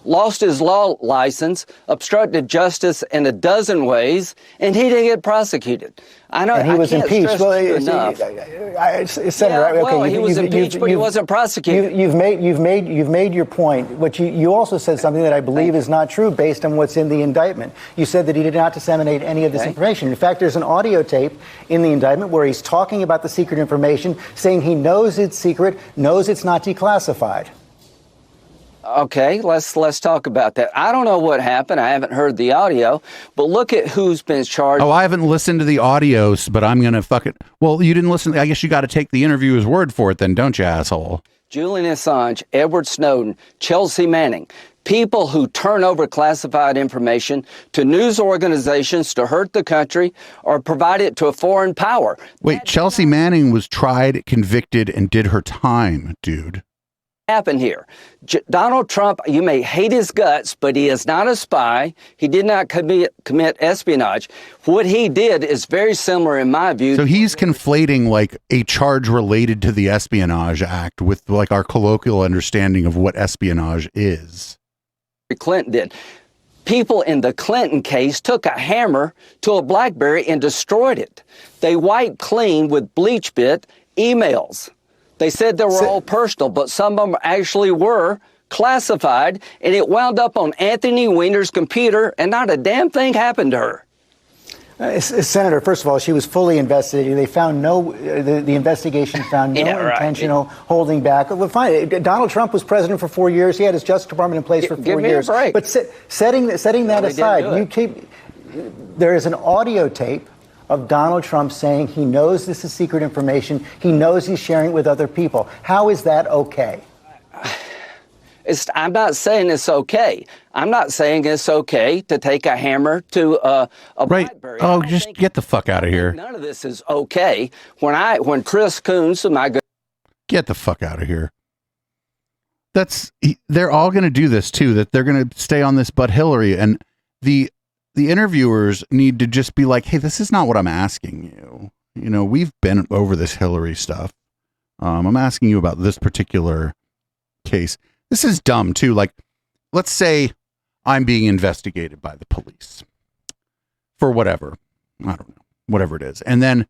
lost his law license, obstructed justice in a dozen ways, and he didn't get prosecuted. I know. And he was impeached. Well, Senator, well, he was impeached, but he wasn't prosecuted. You've made your point. But you also said something that I believe is not true based on what's in the indictment. You said that he did not disseminate any of this information. In fact, there's an audio tape in the indictment where he's talking about the secret information, saying he knows it's secret, knows it's not declassified. Okay, let's talk about that. I don't know what happened. I haven't heard the audio, but look at who's been charged. Oh, I haven't listened to the audios, but I'm going to fuck it. Well, you didn't listen. I guess you got to take the interviewer's word for it then, don't you, asshole? Julian Assange, Edward Snowden, Chelsea Manning, people who turn over classified information to news organizations to hurt the country or provide it to a foreign power. Wait, Chelsea Manning was tried, convicted, and did her time, dude. Happened here. Donald Trump, you may hate his guts, but he is not a spy. He did not commit espionage. What he did is very similar, in my view. So he's conflating like a charge related to the Espionage Act with like our colloquial understanding of what espionage is. Clinton did. People in the Clinton case took a hammer to a BlackBerry and destroyed it. They wiped clean with bleach bit emails. They said they were all personal, but some of them actually were classified, and it wound up on Anthony Weiner's computer, and not a damn thing happened to her. Senator, first of all, she was fully investigated. They found the investigation found no intentional holding back. Well, fine. Donald Trump was president for 4 years. He had his Justice Department in place for 4 years. Give me a break. But setting that aside, there is an audio tape of Donald Trump saying he knows this is secret information. He knows he's sharing it with other people. How is that okay? I'm not saying it's okay. I'm not saying it's okay to take a hammer to a BlackBerry. Oh, just get the fuck out of here. None of this is okay. When Chris Coons, get the fuck out of here. They're all going to do this too. That they're going to stay on this, but Hillary and the interviewers need to just be like, hey, this is not what I'm asking you. You know, we've been over this Hillary stuff. I'm asking you about this particular case. This is dumb too. Like, let's say I'm being investigated by the police for whatever. I don't know, whatever it is. And then,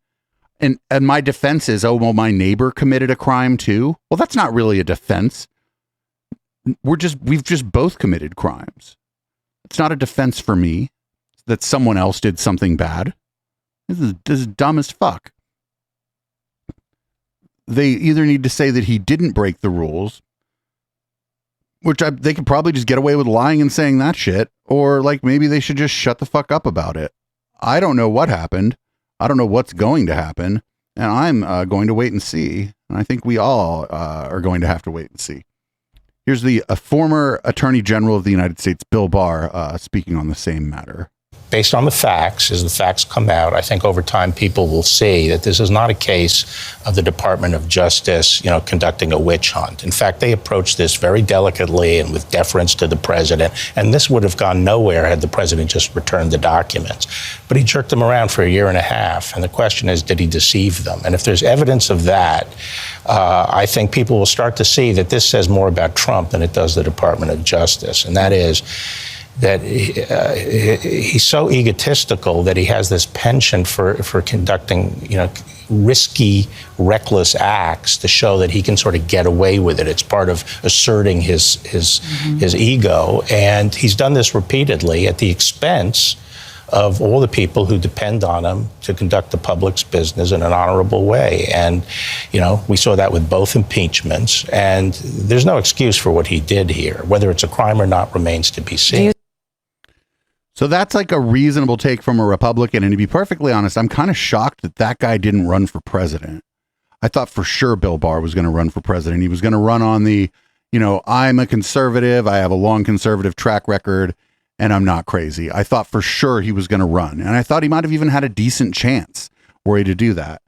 and my defense is, oh, well, my neighbor committed a crime too. Well, that's not really a defense. We've just both committed crimes. It's not a defense for me that someone else did something bad. This is dumb as fuck. They either need to say that he didn't break the rules, which they could probably just get away with lying and saying that shit, or like maybe they should just shut the fuck up about it. I don't know what happened. I don't know what's going to happen, and I'm going to wait and see. And I think we all are going to have to wait and see. Here's the former Attorney General of the United States, Bill Barr, speaking on the same matter. Based on the facts, as the facts come out, I think over time people will see that this is not a case of the Department of Justice, conducting a witch hunt. In fact, they approached this very delicately and with deference to the president, and this would have gone nowhere had the president just returned the documents. But he jerked them around for a year and a half, and the question is, did he deceive them? And if there's evidence of that, I think people will start to see that this says more about Trump than it does the Department of Justice, and that is that he's so egotistical that he has this penchant for conducting, risky, reckless acts to show that he can sort of get away with it. It's part of asserting his ego, and he's done this repeatedly at the expense of all the people who depend on him to conduct the public's business in an honorable way. And, we saw that with both impeachments, and there's no excuse for what he did here. Whether it's a crime or not remains to be seen. So that's like a reasonable take from a Republican. And to be perfectly honest, I'm kind of shocked that guy didn't run for president. I thought for sure Bill Barr was going to run for president. He was going to run on the, I'm a conservative. I have a long conservative track record, and I'm not crazy. I thought for sure he was going to run. And I thought he might have even had a decent chance were he to do that.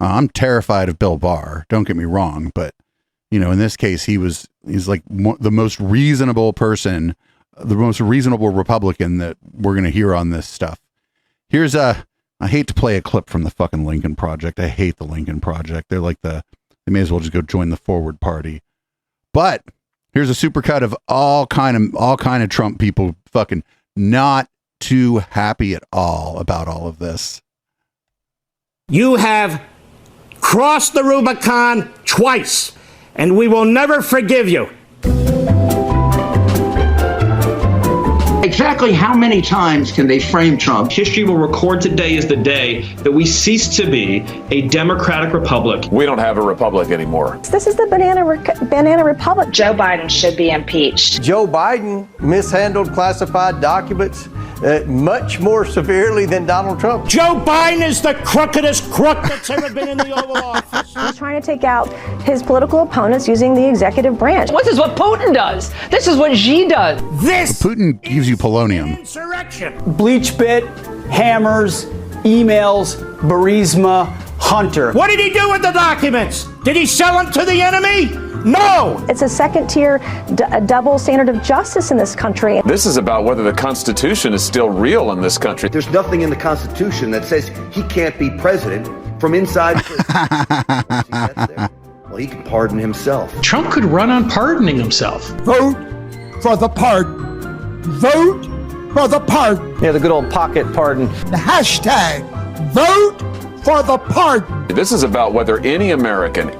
I'm terrified of Bill Barr. Don't get me wrong. But, in this case, he's like the most reasonable person, the most reasonable Republican that we're going to hear on this stuff. Here's I hate to play a clip from the fucking Lincoln Project. I hate the Lincoln Project. They're like they may as well just go join the Forward Party. But here's a supercut of all kind of Trump people fucking not too happy at all about all of this. You have crossed the Rubicon twice, and we will never forgive you. Exactly how many times can they frame Trump? History will record today as the day that we cease to be a democratic republic. We don't have a republic anymore. This is the banana republic. Joe Biden should be impeached. Joe Biden mishandled classified documents much more severely than Donald Trump. Joe Biden is the crookedest crook that's ever been in the Oval Office. He's trying to take out his political opponents using the executive branch. This is what Putin does. This is what Xi does. Putin gives you polonium. Insurrection. BleachBit, hammers, emails, Burisma, Hunter. What did he do with the documents? Did he sell them to the enemy? No! It's a second-tier double standard of justice in this country. This is about whether the Constitution is still real in this country. There's nothing in the Constitution that says he can't be president from inside prison. Well, he can pardon himself. Trump could run on pardoning himself. Vote for the pardon. Vote for the pardon. Yeah, the good old pocket pardon. The hashtag vote for the pardon. This is about whether any American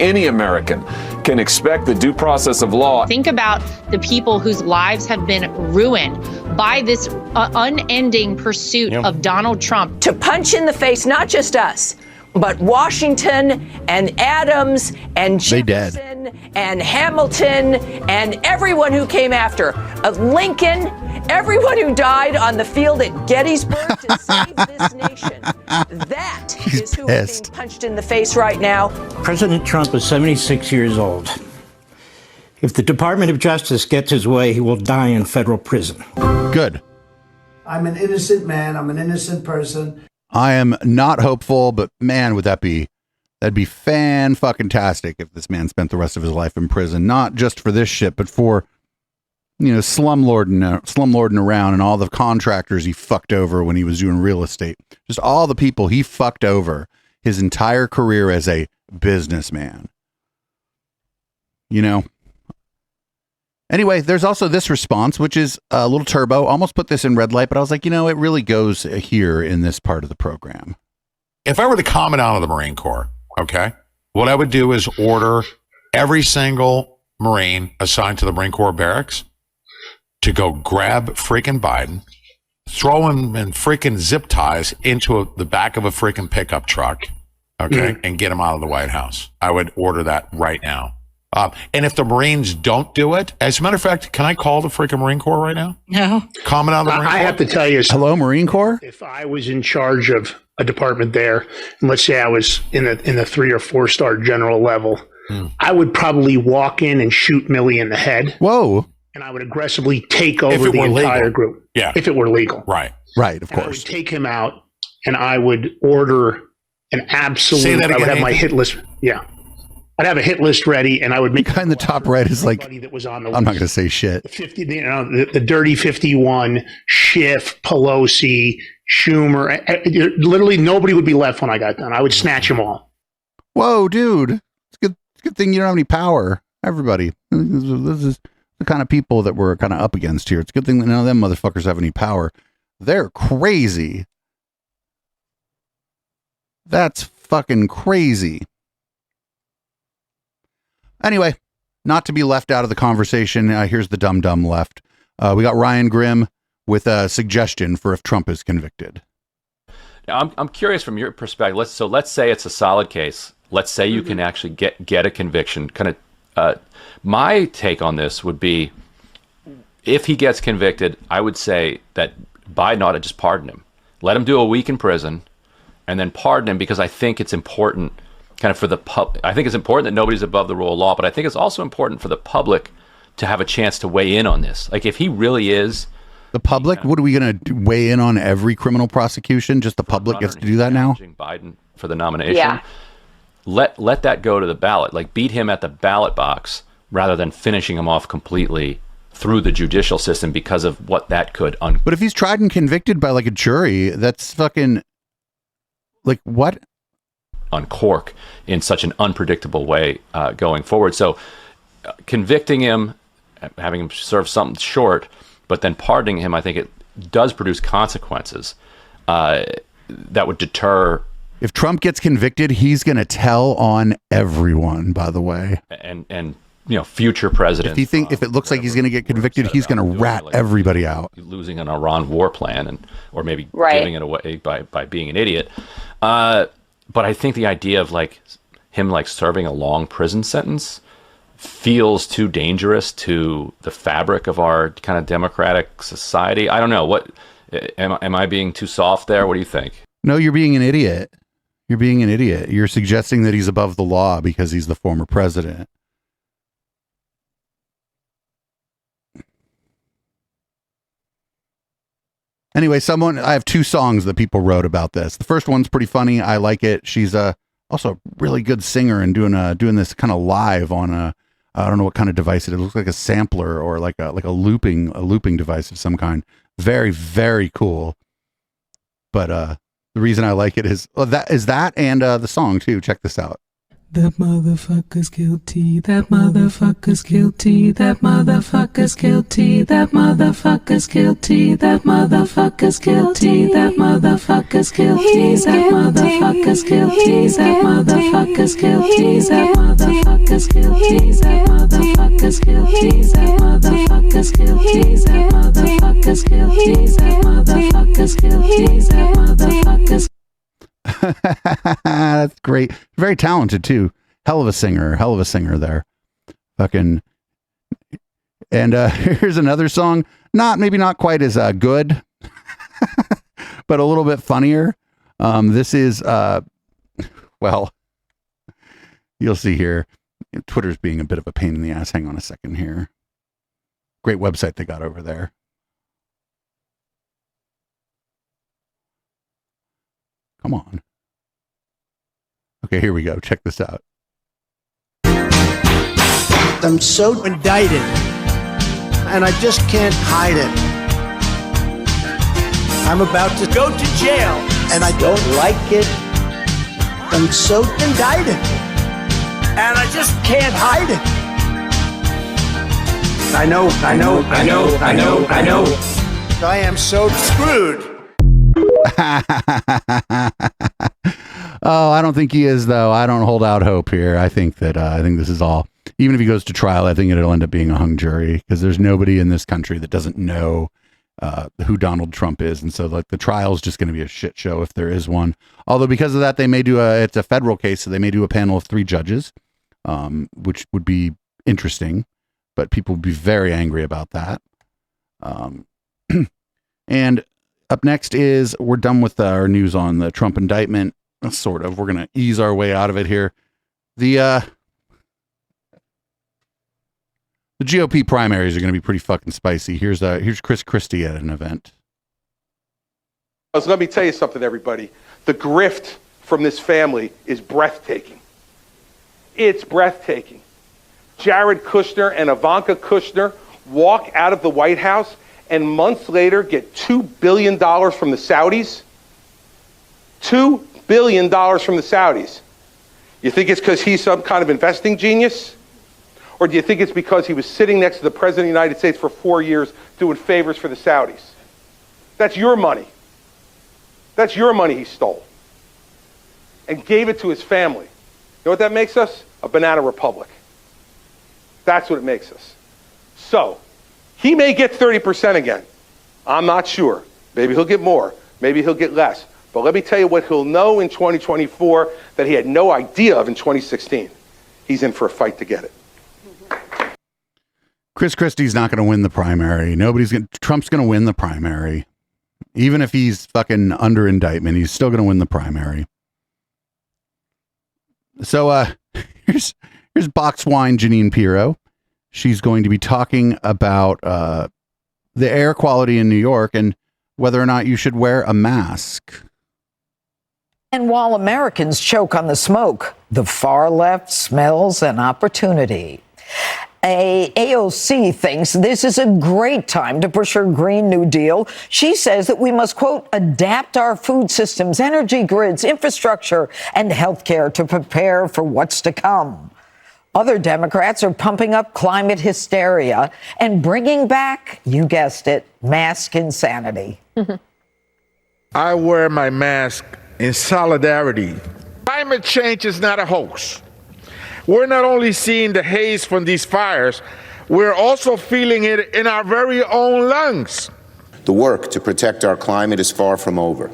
can expect the due process of law. Think about the people whose lives have been ruined by this unending pursuit of Donald Trump. To punch in the face, not just us, but Washington and Adams and Jefferson and Hamilton and everyone who came after. Lincoln, everyone who died on the field at Gettysburg to save this nation. That is who is being punched in the face right now. President Trump is 76 years old. If the Department of Justice gets his way, he will die in federal prison. Good. I'm an innocent man. I'm an innocent person. I am not hopeful, but man, that'd be fan-fucking-tastic if this man spent the rest of his life in prison, not just for this shit, but for, slumlording around and all the contractors he fucked over when he was doing real estate. Just all the people he fucked over his entire career as a businessman. Anyway, there's also this response, which is a little turbo. Almost put this in red light, but I was like, it really goes here in this part of the program. If I were the commandant of the Marine Corps, okay, what I would do is order every single Marine assigned to the Marine Corps barracks to go grab freaking Biden, throw him in freaking zip ties into the back of a freaking pickup truck, okay, and get him out of the White House. I would order that right now. And if the Marines don't do it, as a matter of fact, can I call the freaking Marine Corps right now? No. Commandant of the Marine Corps? I have to tell you. Hello, Marine Corps? If I was in charge of a department there, and let's say I was in the 3 or 4 star general level, I would probably walk in and shoot Milley in the head. Whoa. And I would aggressively take over the entire group. Yeah. If it were legal. Right. Right, of course. I would take him out and I would order an absolute, Say that again, I would have my hit list. Yeah. I'd have a hit list ready, and I would make. The guy in the top right is like, that was on the I'm not going to say shit. The dirty 51, Schiff, Pelosi, Schumer. Literally, nobody would be left when I got done. I would snatch them all. Whoa, dude! It's good thing you don't have any power. Everybody, this is the kind of people that we're kind of up against here. It's a good thing that none of them motherfuckers have any power. They're crazy. That's fucking crazy. Anyway, not to be left out of the conversation, here's the dumb left. We got Ryan Grimm with a suggestion for if Trump is convicted. Now, I'm curious from your perspective. Let's say it's a solid case. Let's say you can actually get a conviction. My take on this would be, if he gets convicted, I would say that Biden ought to just pardon him. Let him do a week in prison, and then pardon him, because I think it's important. For the I think it's important that nobody's above the rule of law, but I think it's also important for the public to have a chance to weigh in on this. Like, if he really is the public, what are we going to weigh in on every criminal prosecution? Just the public gets to do that now. Biden for the nomination. Yeah. let that go to the ballot. Like, beat him at the ballot box rather than finishing him off completely through the judicial system because of what that could But if he's tried and convicted by like a jury, that's fucking like what? Uncork in such an unpredictable way going forward. So convicting him, having him serve something short, but then pardoning him, I think it does produce consequences that would deter. If Trump gets convicted, he's going to tell on everyone, by the way. And future presidents. If it looks like he's going to get convicted, he's going to rat everybody out. Losing an Iran war plan, or maybe Right. giving it away by being an idiot. But I think the idea of like him like serving a long prison sentence feels too dangerous to the fabric of our kind of democratic society. I don't know. What am I being too soft there? What do you think? No, you're being an idiot. You're being an idiot. You're suggesting that he's above the law because he's the former president. Anyway, I have two songs that people wrote about this. The first one's pretty funny. I like it. She's also a really good singer and doing this kind of live on I don't know what kind of device it is. It looks like a sampler or like a looping device of some kind. Very, very cool. But the reason I like it is that and the song too. Check this out. That motherfucker's guilty. That motherfucker's guilty. That motherfucker's guilty. That motherfucker's guilty. That motherfucker's guilty. That motherfucker's guilty. That motherfucker's guilty. That motherfucker's guilty. That motherfucker's guilty. That motherfucker's guilty. That motherfucker's guilty. That motherfucker's guilty. That motherfucker's guilty. That motherfucker's. That's great. Very talented too. Hell of a singer there. Fucking. And here's another song. Maybe not quite as good, but a little bit funnier. This is well, you'll see here. Twitter's being a bit of a pain in the ass. Hang on a second here. Great website they got over there. Come on. Okay, here we go. Check this out. I'm so indicted, and I just can't hide it. I'm about to go to jail, and I don't like it. I'm so indicted, and I just can't hide it. I know. I am so screwed. Oh, I don't think he is, though. I don't hold out hope here. I think this is all. Even if he goes to trial, I think it'll end up being a hung jury because there's nobody in this country that doesn't know who Donald Trump is, and so like the trial is just going to be a shit show if there is one. Although because of that, they may do it's a federal case, so they may do a panel of 3 judges, which would be interesting, but people would be very angry about that. And up next is we're done with our news on the Trump indictment. Sort of. We're going to ease our way out of it here. The GOP primaries are going to be pretty fucking spicy. Here's Chris Christie at an event. Let me tell you something, everybody. The grift from this family is breathtaking. It's breathtaking. Jared Kushner and Ivanka Kushner walk out of the White House and months later get $2 billion from the Saudis. $2 billion from the Saudis. You think it's because he's some kind of investing genius? Or do you think it's because he was sitting next to the President of the United States for 4 years doing favors for the Saudis? That's your money. That's your money he stole. And gave it to his family. You know what that makes us? A banana republic. That's what it makes us. So, he may get 30% again. I'm not sure. Maybe he'll get more. Maybe he'll get less. But let me tell you what he'll know in 2024 that he had no idea of in 2016. He's in for a fight to get it. Chris Christie's not going to win the primary. Trump's going to win the primary. Even if he's fucking under indictment, he's still going to win the primary. So here's box wine Janine Pirro. She's going to be talking about the air quality in New York and whether or not you should wear a mask. And while Americans choke on the smoke, the far left smells an opportunity. AOC thinks this is a great time to push her Green New Deal. She says that we must, quote, adapt our food systems, energy grids, infrastructure, and healthcare to prepare for what's to come. Other Democrats are pumping up climate hysteria and bringing back, you guessed it, mask insanity. I wear my mask in solidarity. Climate change is not a hoax. We're not only seeing the haze from these fires, we're also feeling it in our very own lungs. The work to protect our climate is far from over,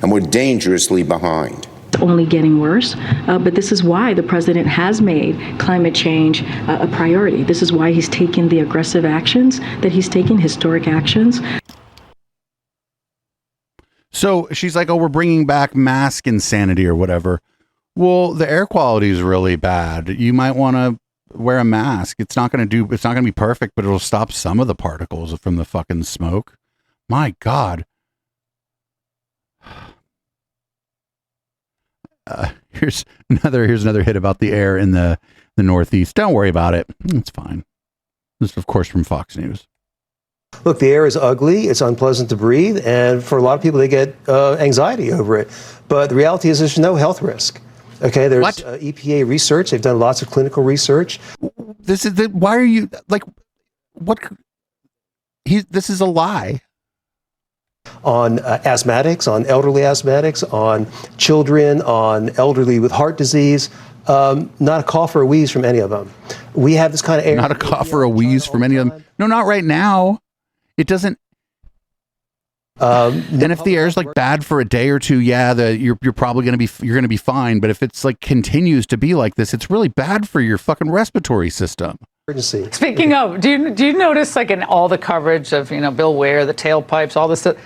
and we're dangerously behind. It's only getting worse, but this is why the president has made climate change a priority. This is why he's taken the aggressive actions that he's taken, historic actions. So she's like, oh, we're bringing back mask insanity or whatever. Well, the air quality is really bad. You might want to wear a mask. It's not going to be perfect, but it'll stop some of the particles from the fucking smoke. My God. Here's another hit about the air in the Northeast. Don't worry about it. It's fine. This is, of course, from Fox News. Look, the air is ugly. It's unpleasant to breathe. And for a lot of people, they get anxiety over it. But the reality is there's no health risk. Okay, there's EPA research. They've done lots of clinical research. Why are you like, what? This is a lie. On asthmatics, on elderly asthmatics, on children, on elderly with heart disease. Not a cough or a wheeze from any of them. We have this kind of air. Not a cough or a wheeze from any of them. No, not right now. It doesn't. And if the air's like bad for a day or two, you're probably going to be fine. But if it's like continues to be like this, it's really bad for your fucking respiratory system. Speaking of, do you notice like in all the coverage of, Bill Ware, the tailpipes, all this stuff,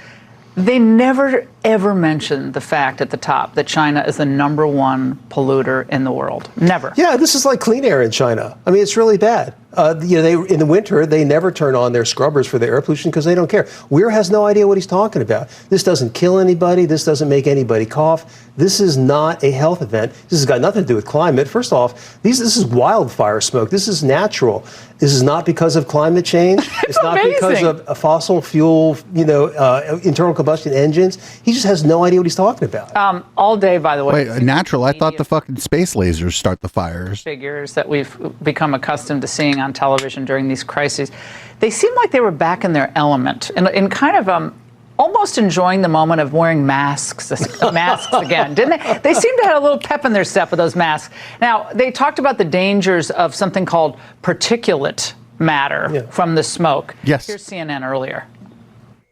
they never ever mention the fact at the top that China is the #1 polluter in the world. Never. Yeah, this is like clean air in China. I mean, it's really bad. They in the winter they never turn on their scrubbers for the air pollution because they don't care. Weir has no idea what he's talking about. This doesn't kill anybody. This doesn't make anybody cough. This is not a health event. This has got nothing to do with climate. First off, this is wildfire smoke. This is natural. This is not because of climate change. It's not because of a fossil fuel, internal combustion engines. He just has no idea what he's talking about. All day, by the way. Wait, natural? I thought the fucking space lasers start the fires. Figures that we've become accustomed to seeing on television during these crises, they seem like they were back in their element and kind of almost enjoying the moment of wearing masks again, didn't they? They seemed to have a little pep in their step with those masks. Now, they talked about the dangers of something called particulate matter from the smoke. Yes. Here's CNN earlier.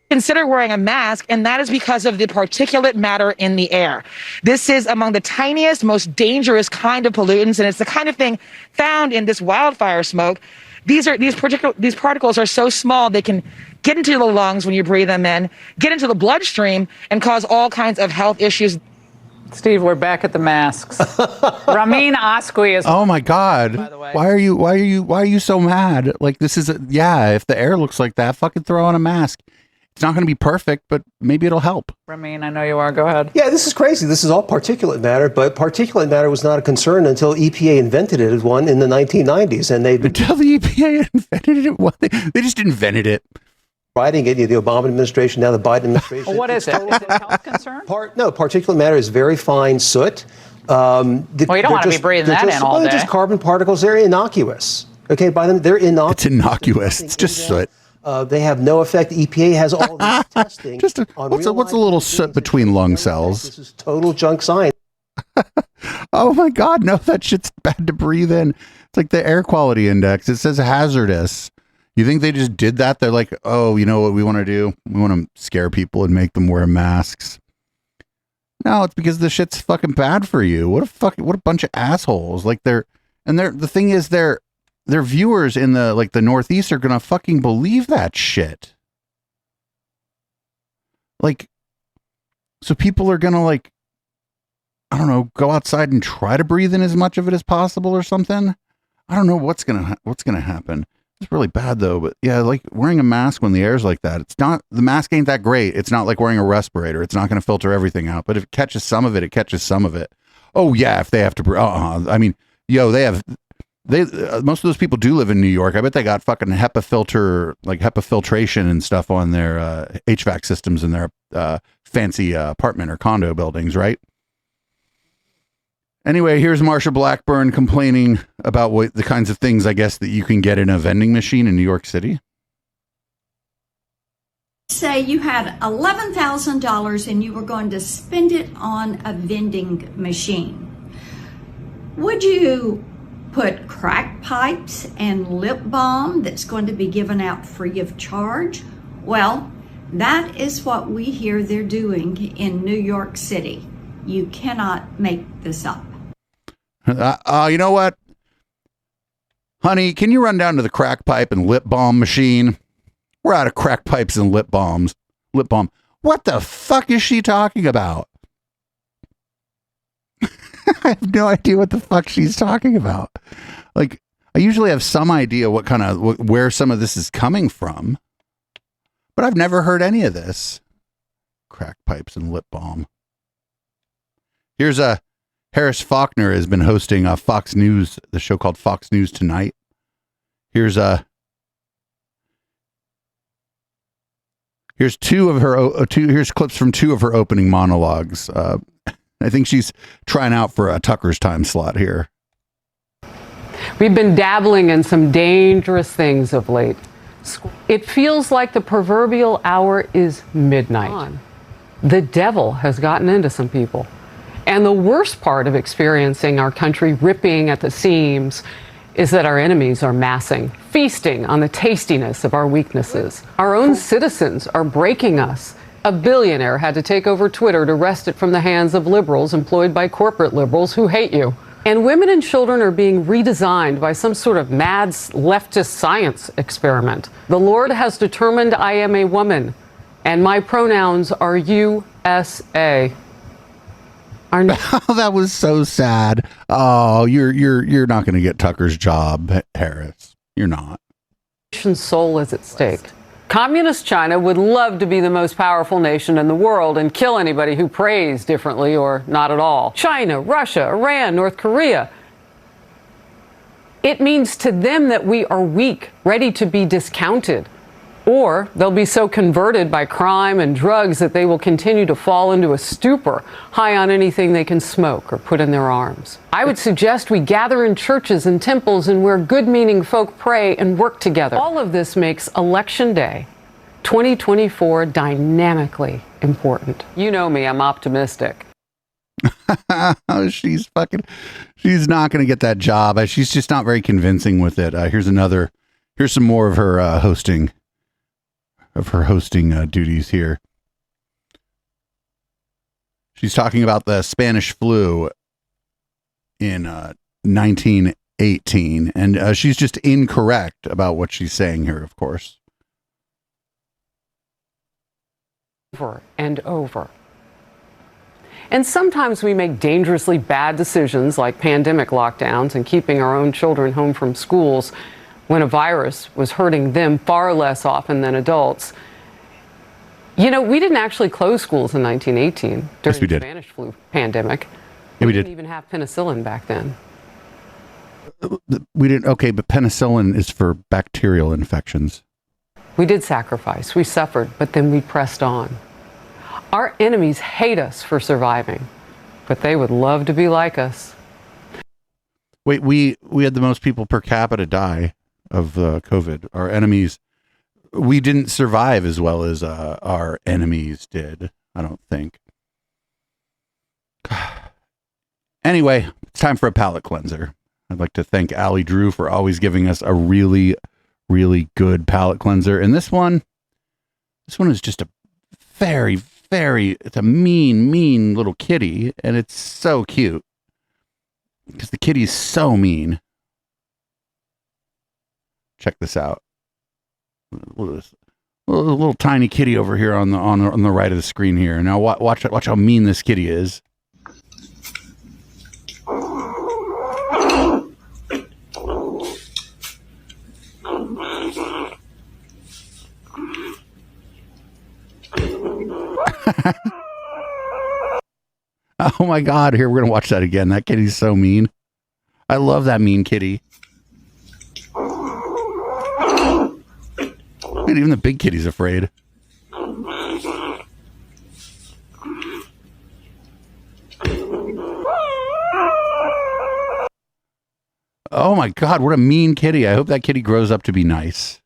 Consider wearing a mask, and that is because of the particulate matter in the air. This is among the tiniest, most dangerous kind of pollutants, and it's the kind of thing found in this wildfire smoke. These particles are so small they can get into the lungs when you breathe them in, get into the bloodstream, and cause all kinds of health issues. Steve, we're back at the masks. Ramin Asqui is. Oh my God! Why are you so mad? Like this is if the air looks like that, fucking throw on a mask. It's not going to be perfect, but maybe it'll help. Ramin, I know you are. Go ahead. Yeah, this is crazy. This is all particulate matter, but particulate matter was not a concern until EPA invented it as one in the 1990s, and until the EPA invented it. What? They just invented it. Writing it, the Obama administration, now the Biden administration. Well, what is it? Is it a health concern? No, particulate matter is very fine soot. Well, you don't want to be breathing that in all day. They're just carbon particles. They're innocuous. Okay, by them, they're innocuous. It's innocuous. It's just soot. They have no effect. The EPA has all this testing. What's a little soot between lung cells? This is total junk science. Oh my God, no, that shit's bad to breathe in. It's like the air quality index. It says hazardous. You think they just did that? They're like, oh, you know what we want to do? We want to scare people and make them wear masks. No, it's because the shit's fucking bad for you. What a bunch of assholes. Like the thing is their viewers in the Northeast are gonna fucking believe that shit. Like, so people are gonna I don't know, go outside and try to breathe in as much of it as possible or something. I don't know what's gonna happen. It's really bad though, but yeah, like wearing a mask when the air's like that, it's not, the mask ain't that great. It's not like wearing a respirator. It's not going to filter everything out, but if it catches some of it, it catches some of it. Oh yeah, if they have to, I mean, yo, most of those people do live in New York. I bet they got fucking HEPA filtration and stuff on their HVAC systems in their fancy apartment or condo buildings, right? Anyway, here's Marsha Blackburn complaining about the kinds of things, I guess, that you can get in a vending machine in New York City. Say you had $11,000 and you were going to spend it on a vending machine. Would you put crack pipes and lip balm that's going to be given out free of charge? Well, that is what we hear they're doing in New York City. You cannot make this up. You know what? Honey, can you run down to the crack pipe and lip balm machine? We're out of crack pipes and lip balms. Lip balm. What the fuck is she talking about? I have no idea what the fuck she's talking about. Like, I usually have some idea where some of this is coming from, but I've never heard any of this. Crack pipes and lip balm. Here's Harris Faulkner has been hosting Fox News, the show called Fox News Tonight. Here's clips from two of her opening monologues. I think she's trying out for a Tucker's time slot here. We've been dabbling in some dangerous things of late. It feels like the proverbial hour is midnight. The devil has gotten into some people. And the worst part of experiencing our country ripping at the seams is that our enemies are massing, feasting on the tastiness of our weaknesses. Our own citizens are breaking us. A billionaire had to take over Twitter to wrest it from the hands of liberals employed by corporate liberals who hate you. And women and children are being redesigned by some sort of mad leftist science experiment. The Lord has determined I am a woman, and my pronouns are USA. That was so sad. Oh, you're not going to get Tucker's job, Harris. You're not. Nation's soul is at stake. Communist China would love to be the most powerful nation in the world and kill anybody who prays differently or not at all. China, Russia, Iran, North Korea. It means to them that we are weak, ready to be discounted. Or they'll be so converted by crime and drugs that they will continue to fall into a stupor, high on anything they can smoke or put in their arms. I would suggest we gather in churches and temples and where good-meaning folk pray and work together. All of this makes Election Day 2024 dynamically important. You know me, I'm optimistic. She's not going to get that job. She's just not very convincing with it. Here's some more of her hosting duties here. She's talking about the Spanish flu in 1918, and she's just incorrect about what she's saying here, of course. Over and over. And sometimes we make dangerously bad decisions like pandemic lockdowns and keeping our own children home from schools when a virus was hurting them far less often than adults. You know, we didn't actually close schools in 1918 during the Spanish flu pandemic. Yeah, we didn't even have penicillin back then. We didn't. Okay, but penicillin is for bacterial infections. We did sacrifice. We suffered, but then we pressed on. Our enemies hate us for surviving, but they would love to be like us. Wait, we had the most people per capita die of COVID. Our enemies, we didn't survive as well as our enemies did, I don't think. Anyway, it's time for a palate cleanser. I'd like to thank Allie Drew for always giving us a really, really good palate cleanser. And this one is just a it's a mean little kitty, and it's so cute because the kitty's so mean. Check this out. Little tiny kitty over here on the right of the screen here. Now watch how mean this kitty is. Oh my God. Here, we're going to watch that again. That kitty's so mean. I love that mean kitty. Man, even the big kitty's afraid. Oh my God, what a mean kitty. I hope that kitty grows up to be nice.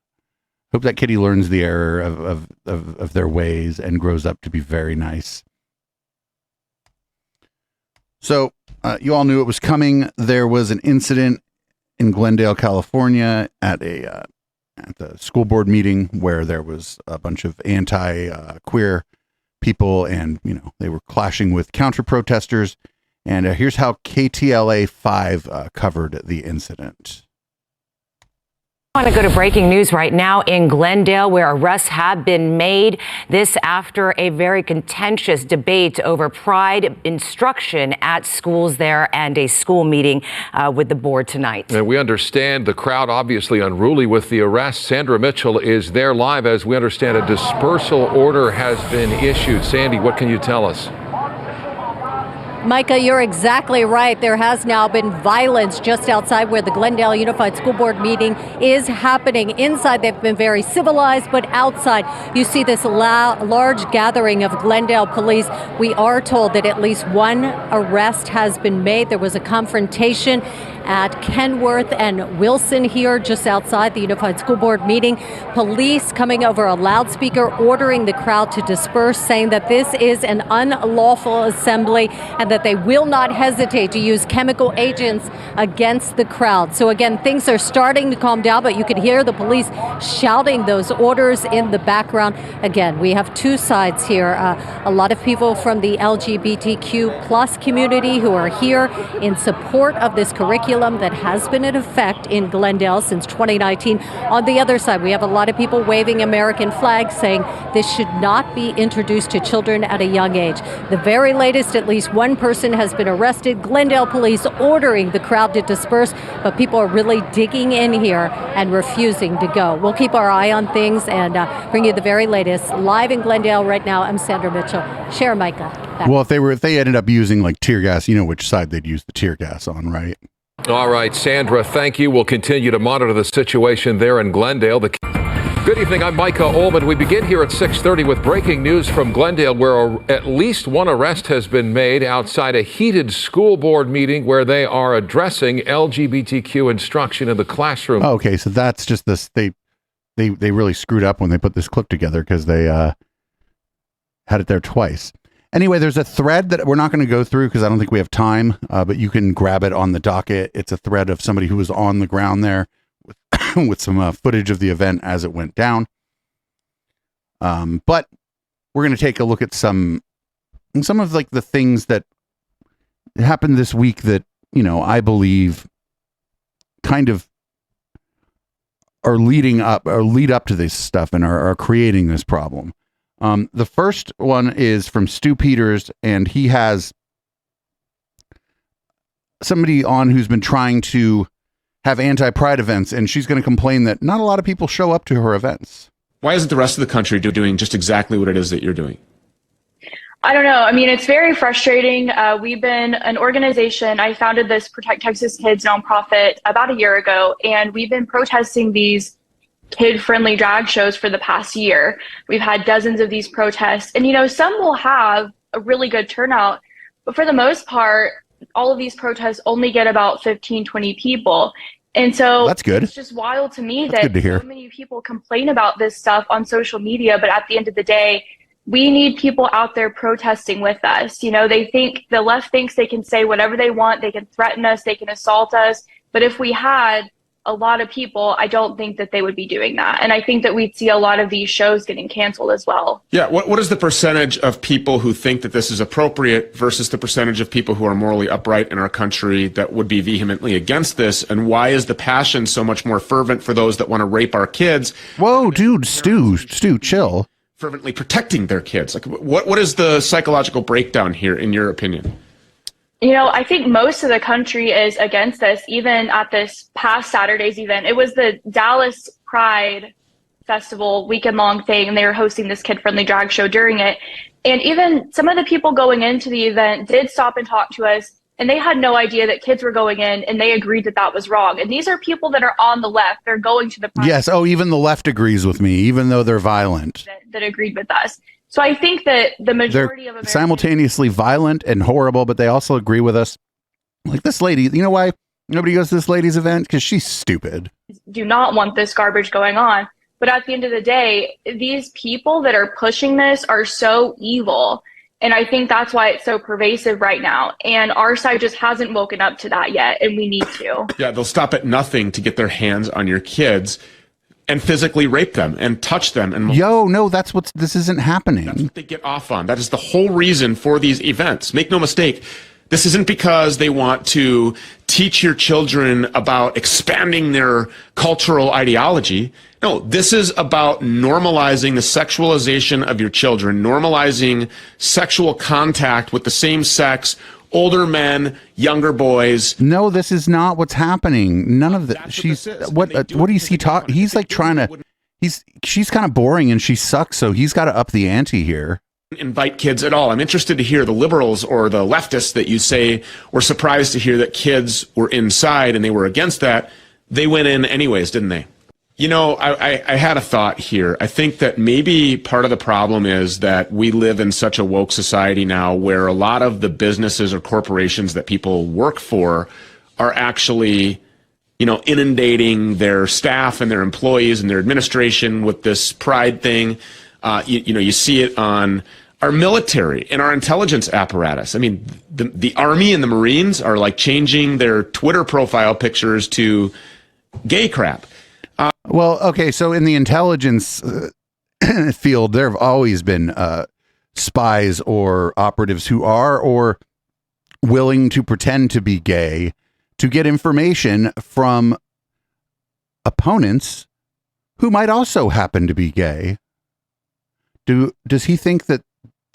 Hope that kitty learns the error of their ways and grows up to be very nice. So, you all knew it was coming. There was an incident in Glendale, California at the school board meeting where there was a bunch of anti-queer people, and, you know, they were clashing with counter-protesters. And here's how KTLA 5 covered the incident. I want to go to breaking news right now in Glendale, where arrests have been made. This after a very contentious debate over pride instruction at schools there and a school meeting with the board tonight. And we understand the crowd obviously unruly with the arrest. Sandra Mitchell is there live. As we understand, a dispersal order has been issued. Sandy, what can you tell us? Micah, you're exactly right. There has now been violence just outside where the Glendale Unified School Board meeting is happening. Inside, they've been very civilized, but outside, you see this large gathering of Glendale police. We are told that at least one arrest has been made. There was a confrontation at Kenworth and Wilson here just outside the Unified School Board meeting. Police coming over a loudspeaker ordering the crowd to disperse, saying that this is an unlawful assembly and that they will not hesitate to use chemical agents against the crowd. So again, things are starting to calm down, but you can hear the police shouting those orders in the background. Again, we have two sides here. A lot of people from the LGBTQ plus community who are here in support of this curriculum that has been in effect in Glendale since 2019. On the other side, we have a lot of people waving American flags saying this should not be introduced to children at a young age. The very latest, at least one person has been arrested. Glendale police ordering the crowd to disperse, but people are really digging in here and refusing to go. We'll keep our eye on things and bring you the very latest. Live in Glendale right now, I'm Sandra Mitchell. Share, Micah. Back. Well, if they ended up using like tear gas, you know which side they'd use the tear gas on, right? All right, Sandra, thank you. We'll continue to monitor the situation there in Glendale. Good evening, I'm Micah Ullman. We begin here at 6:30 with breaking news from Glendale, where at least one arrest has been made outside a heated school board meeting where they are addressing LGBTQ instruction in the classroom. Oh, okay, so that's just this. They really screwed up when they put this clip together because they had it there twice. Anyway, there's a thread that we're not going to go through because I don't think we have time, but you can grab it on the docket. It's a thread of somebody who was on the ground there with some footage of the event as it went down. But we're going to take a look at some of like the things that happened this week that, you know, I believe kind of are lead up to this stuff and are creating this problem. The first one is from Stu Peters, and he has somebody on who's been trying to have anti-pride events, and she's going to complain that not a lot of people show up to her events. Why isn't the rest of the country doing just exactly what it is that you're doing? I don't know. I mean, it's very frustrating. We've been an organization. I founded this Protect Texas Kids nonprofit about a year ago, and we've been protesting these kid-friendly drag shows for the past year. We've had dozens of these protests, and, you know, some will have a really good turnout, but for the most part, all of these protests only get about 15, 20 people. And so that's good. It's just wild to me that's that so many people complain about this stuff on social media, but at the end of the day, we need people out there protesting with us. You know, the left thinks they can say whatever they want, they can threaten us, they can assault us, but if we had a lot of people, I don't think that they would be doing that. And I think that we'd see a lot of these shows getting canceled as well. Yeah, what is the percentage of people who think that this is appropriate versus the percentage of people who are morally upright in our country that would be vehemently against this? And why is the passion so much more fervent for those that want to rape our kids? Whoa, dude, Stu, chill. Fervently protecting their kids. Like, what is the psychological breakdown here, in your opinion? You know, I think most of the country is against this. Even at this past Saturday's event, it was the Dallas Pride festival weekend long thing, and they were hosting this kid friendly drag show during it. And even some of the people going into the event did stop and talk to us, and they had no idea that kids were going in, and they agreed that that was wrong. And these are people that are on the left. They're going to the Yes. Oh, even the left agrees with me, even though they're violent. that agreed with us. So I think that the majority They're of Americans simultaneously violent and horrible, but they also agree with us. Like this lady, you know why nobody goes to this lady's event? Because she's stupid. do not want this garbage going on. But at the end of the day, these people that are pushing this are so evil. And I think that's why it's so pervasive right now. And our side just hasn't woken up to that yet, and we need to. Yeah, they'll stop at nothing to get their hands on your kids and physically rape them and touch them. And no, this isn't happening. That's what they get off on. That is the whole reason for these events. Make no mistake. This isn't because they want to teach your children about expanding their cultural ideology. No, this is about normalizing the sexualization of your children, normalizing sexual contact with the same sex, older men, younger boys. No, this is not what's happening. None of that. What is he talk? He's like trying to. She's kind of boring and she sucks. So he's got to up the ante here. Invite kids at all. I'm interested to hear the liberals or the leftists that you say were surprised to hear that kids were inside and they were against that. They went in anyways, didn't they? You know, I had a thought here. I think that maybe part of the problem is that we live in such a woke society now where a lot of the businesses or corporations that people work for are actually, you know, inundating their staff and their employees and their administration with this pride thing. You know, you see it on our military and our intelligence apparatus. I mean, the Army and the Marines are like changing their Twitter profile pictures to gay crap. Well, okay, so in the intelligence field, there have always been spies or operatives who are or willing to pretend to be gay to get information from opponents who might also happen to be gay. Does he think that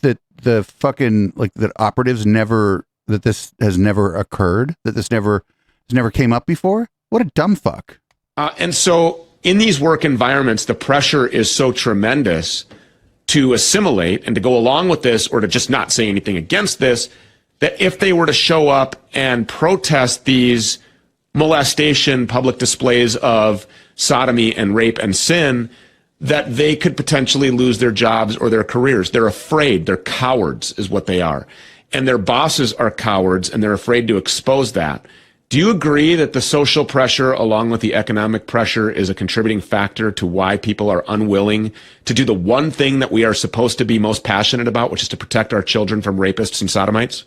the fucking like that operatives never that this has never occurred, that this never came up before? What a dumb fuck. And so in these work environments, the pressure is so tremendous to assimilate and to go along with this or to just not say anything against this, that if they were to show up and protest these molestation, public displays of sodomy and rape and sin, that they could potentially lose their jobs or their careers. They're afraid. They're cowards is what they are. And their bosses are cowards and they're afraid to expose that. Do you agree that the social pressure along with the economic pressure is a contributing factor to why people are unwilling to do the one thing that we are supposed to be most passionate about, which is to protect our children from rapists and sodomites?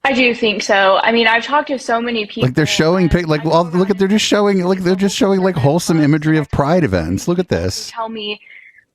I do think so. I mean, I've talked to so many people. Like they're showing, like, well, look at, they're just showing like wholesome imagery of pride events. Look at this. Tell me,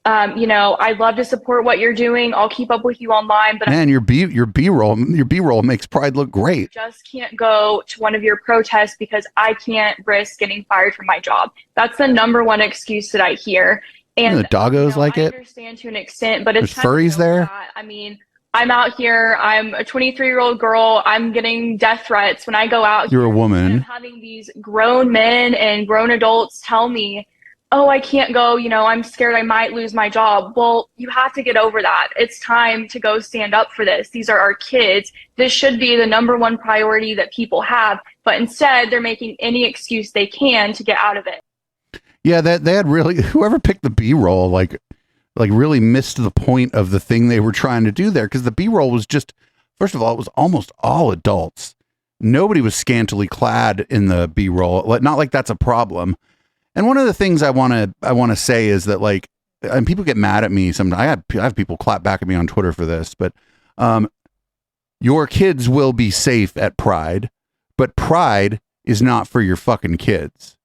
you know, I'd love to support what you're doing. I'll keep up with you online, but man, your B-roll makes pride look great. I just can't go to one of your protests because I can't risk getting fired from my job. That's the number one excuse that I hear. And the doggos like it. I understand to an extent, but it's there's furries there. I mean, I'm out here. I'm a 23-year-old girl. I'm getting death threats when I go out. You're a woman. I'm having these grown men and grown adults tell me, oh, I can't go. You know, I'm scared I might lose my job. Well, you have to get over that. It's time to go stand up for this. These are our kids. This should be the number one priority that people have. But instead, they're making any excuse they can to get out of it. Yeah, they had really, whoever picked the B-roll, like really missed the point of the thing they were trying to do there, because the B-roll was just, first of all, it was almost all adults. Nobody was scantily clad in the B-roll. Not like that's a problem. And one of the things I want to say is that, like, and people get mad at me sometimes. I have people clap back at me on Twitter for this, but your kids will be safe at Pride, but Pride is not for your fucking kids.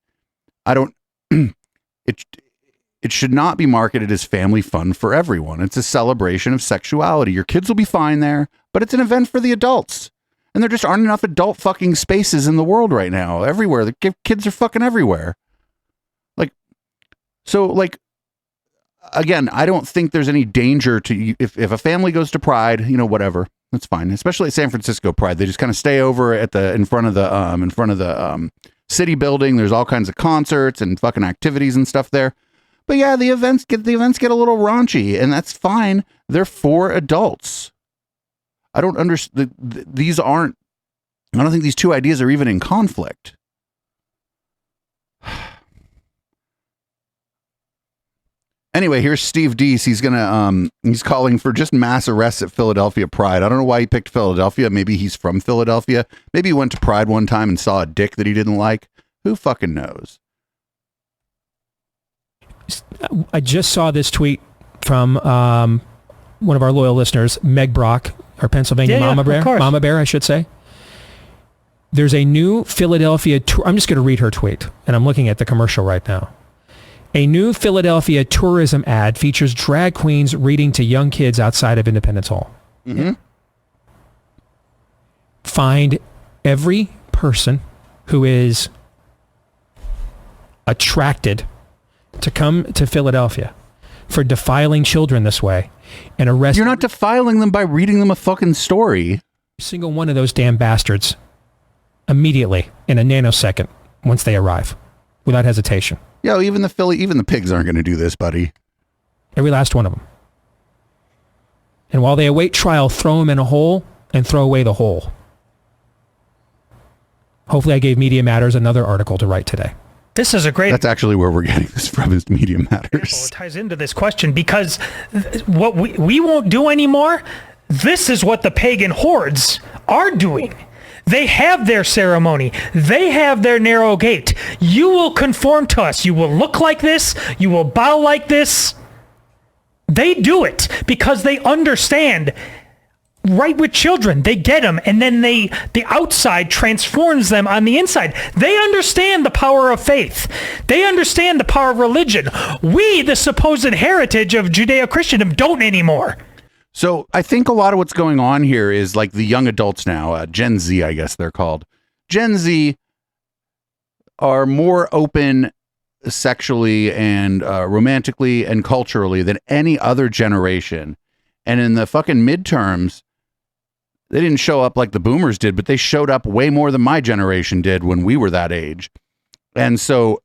It should not be marketed as family fun for everyone. It's a celebration of sexuality. Your kids will be fine there, but it's an event for the adults. And there just aren't enough adult fucking spaces in the world right now. Everywhere. The kids are fucking everywhere. Again, I don't think there's any danger to if a family goes to Pride, you know, whatever, that's fine. Especially at San Francisco Pride, they just kind of stay over at in front of the city building. There's all kinds of concerts and fucking activities and stuff there. But yeah, the events get a little raunchy, and that's fine. They're for adults. I don't understand. I don't think these two ideas are even in conflict. Anyway, here's Steve Deese. He's calling for just mass arrests at Philadelphia Pride. I don't know why he picked Philadelphia. Maybe he's from Philadelphia. Maybe he went to Pride one time and saw a dick that he didn't like. Who fucking knows? I just saw this tweet from one of our loyal listeners, Meg Brock, our Pennsylvania Mama Bear, I should say. There's a new Philadelphia tour. I'm just going to read her tweet, and I'm looking at the commercial right now. A new Philadelphia tourism ad features drag queens reading to young kids outside of Independence Hall. Mm-hmm. Find every person who is attracted to come to Philadelphia for defiling children this way and arrest. You're not defiling them by reading them a fucking story. Every single one of those damn bastards immediately in a nanosecond once they arrive without hesitation. Yo, even the pigs aren't going to do this, buddy. Every last one of them. And while they await trial, throw them in a hole and throw away the hole. Hopefully I gave Media Matters another article to write today. This is a great... That's actually where we're getting this from, is Media Matters. It ties into this question because what we won't do anymore, this is what the pagan hordes are doing. They have their ceremony. They have their narrow gate. You will conform to us. You will look like this. You will bow like this. They do it because they understand. Right with children, they get them, and then the outside transforms them on the inside. They understand the power of faith. They understand the power of religion. We, the supposed heritage of Judeo-Christendom, don't anymore. So I think a lot of what's going on here is like the young adults now, Gen Z, I guess they're called. Gen Z are more open sexually and romantically and culturally than any other generation. And in the fucking midterms, they didn't show up like the boomers did, but they showed up way more than my generation did when we were that age. And so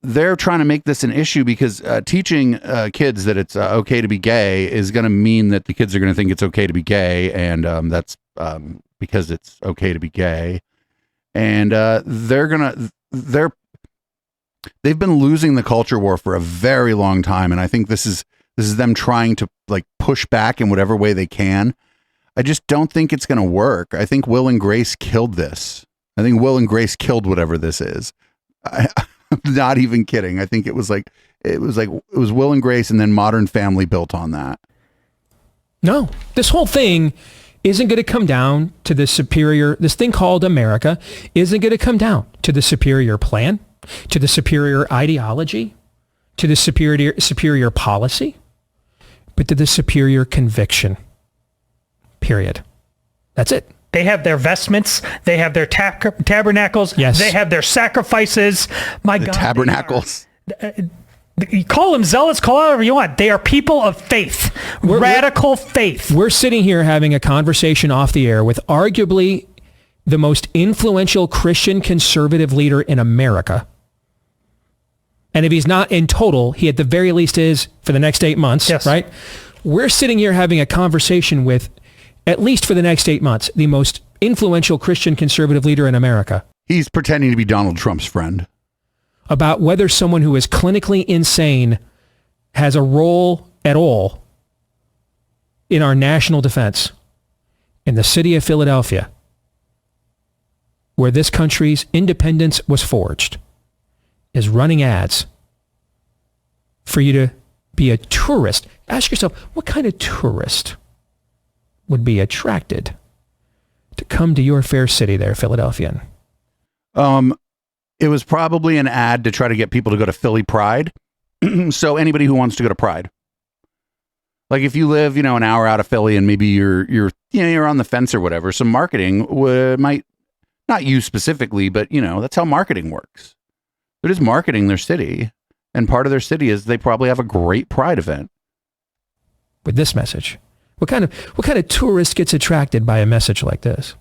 they're trying to make this an issue because teaching kids that it's okay to be gay is going to mean that the kids are going to think it's okay to be gay, and that's because it's okay to be gay. And they've been losing the culture war for a very long time, and I think this is them trying to like push back in whatever way they can. I just don't think it's going to work. I think Will and Grace killed this. I think Will and Grace killed whatever this is. I'm not even kidding. I think it was Will and Grace, and then Modern Family built on that. No, this whole thing isn't going to come down to this thing called America isn't going to come down to the superior plan, to the superior ideology, to the superior policy, but to the superior conviction. Period. That's it. They have their vestments. They have their tabernacles. Yes. They have their sacrifices. My God. Tabernacles. You call them zealots, call it whatever you want. They are people of faith. Radical faith. We're sitting here having a conversation off the air with arguably the most influential Christian conservative leader in America. And if he's not in total, he at the very least is for the next 8 months, yes. Right? We're sitting here having a conversation with, at least for the next 8 months, the most influential Christian conservative leader in America. He's pretending to be Donald Trump's friend. About whether someone who is clinically insane has a role at all in our national defense in the city of Philadelphia, where this country's independence was forged, is running ads for you to be a tourist. Ask yourself, what kind of tourist would be attracted to come to your fair city there, Philadelphian? It was probably an ad to try to get people to go to Philly Pride. So anybody who wants to go to Pride, like if you live, an hour out of Philly and maybe you're on the fence or whatever, some marketing might, not you specifically, but that's how marketing works. They're just marketing their city, and part of their city is they probably have a great Pride event. With this message. What kind of tourist gets attracted by a message like this?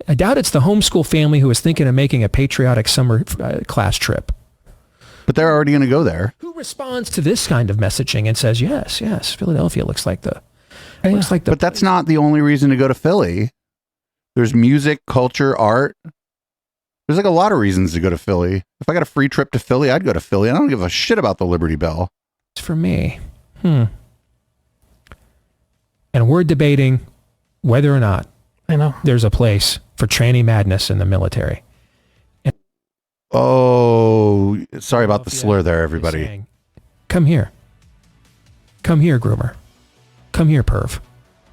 I doubt it's the homeschool family who is thinking of making a patriotic summer class trip. But they're already going to go there. Who responds to this kind of messaging and says, yes, Philadelphia looks like the... But that's not the only reason to go to Philly. There's music, culture, art. There's like a lot of reasons to go to Philly. If I got a free trip to Philly, I'd go to Philly. I don't give a shit about the Liberty Bell. It's for me. And we're debating whether or not there's a place for tranny madness in the military. Oh, sorry about the slur there, everybody. Saying, come here. Come here, groomer. Come here, perv.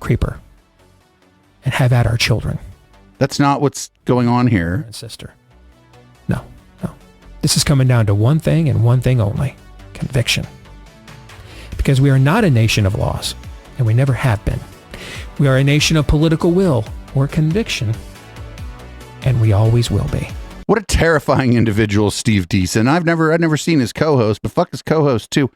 Creeper. And have at our children. That's not what's going on here. And sister. No. This is coming down to one thing and one thing only. Conviction. Because we are not a nation of laws, and we never have been. We are a nation of political will or conviction, and we always will be. What a terrifying individual, Steve Deason. I've never seen his co-host, but fuck his co-host too.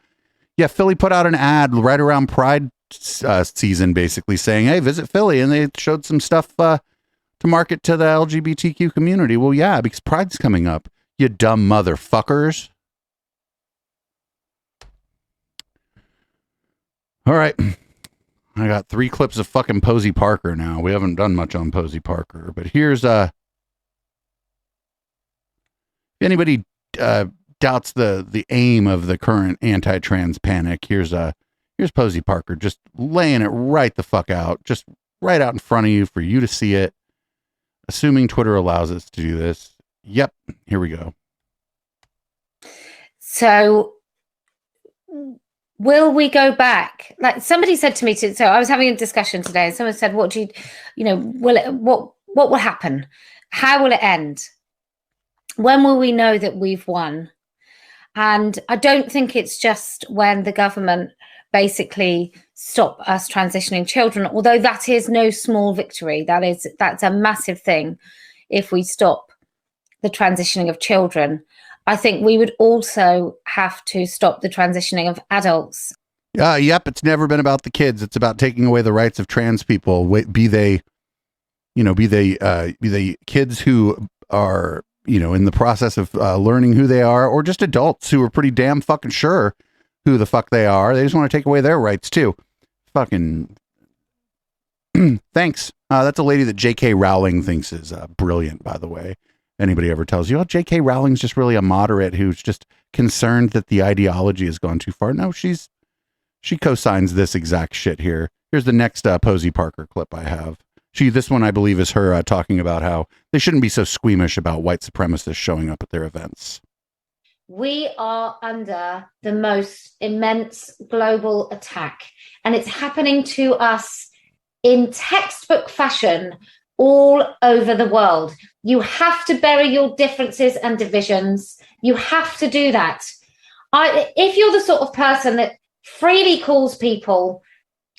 Yeah, Philly put out an ad right around Pride season, basically saying, "Hey, visit Philly," and they showed some stuff to market to the LGBTQ community. Well, yeah, because Pride's coming up. You dumb motherfuckers. All right. I got 3 clips of fucking Posey Parker now. We haven't done much on Posey Parker, but here's if anybody doubts the aim of the current anti-trans panic, here's Posey Parker just laying it right the fuck out, just right out in front of you for you to see it, assuming Twitter allows us to do this. Yep, here we go. So will we go back? Like somebody said to me, so I was having a discussion today, and someone said, what will happen? How will it end? When will we know that we've won? And I don't think it's just when the government basically stop us transitioning children, although that is no small victory. That's a massive thing if we stop the transitioning of children. I think we would also have to stop the transitioning of adults. Yep, it's never been about the kids. It's about taking away the rights of trans people, be they kids who are, in the process of learning who they are, or just adults who are pretty damn fucking sure who the fuck they are. They just want to take away their rights too. Fucking thanks. That's a lady that J.K. Rowling thinks is brilliant, by the way. Anybody ever tells you, J.K. Rowling's just really a moderate who's just concerned that the ideology has gone too far. No, she co-signs this exact shit here. Here's the next Posey Parker clip I have. This one I believe is her talking about how they shouldn't be so squeamish about white supremacists showing up at their events. We are under the most immense global attack, and it's happening to us in textbook fashion all over the world. You have to bury your differences and divisions. You have to do that. If you're the sort of person that freely calls people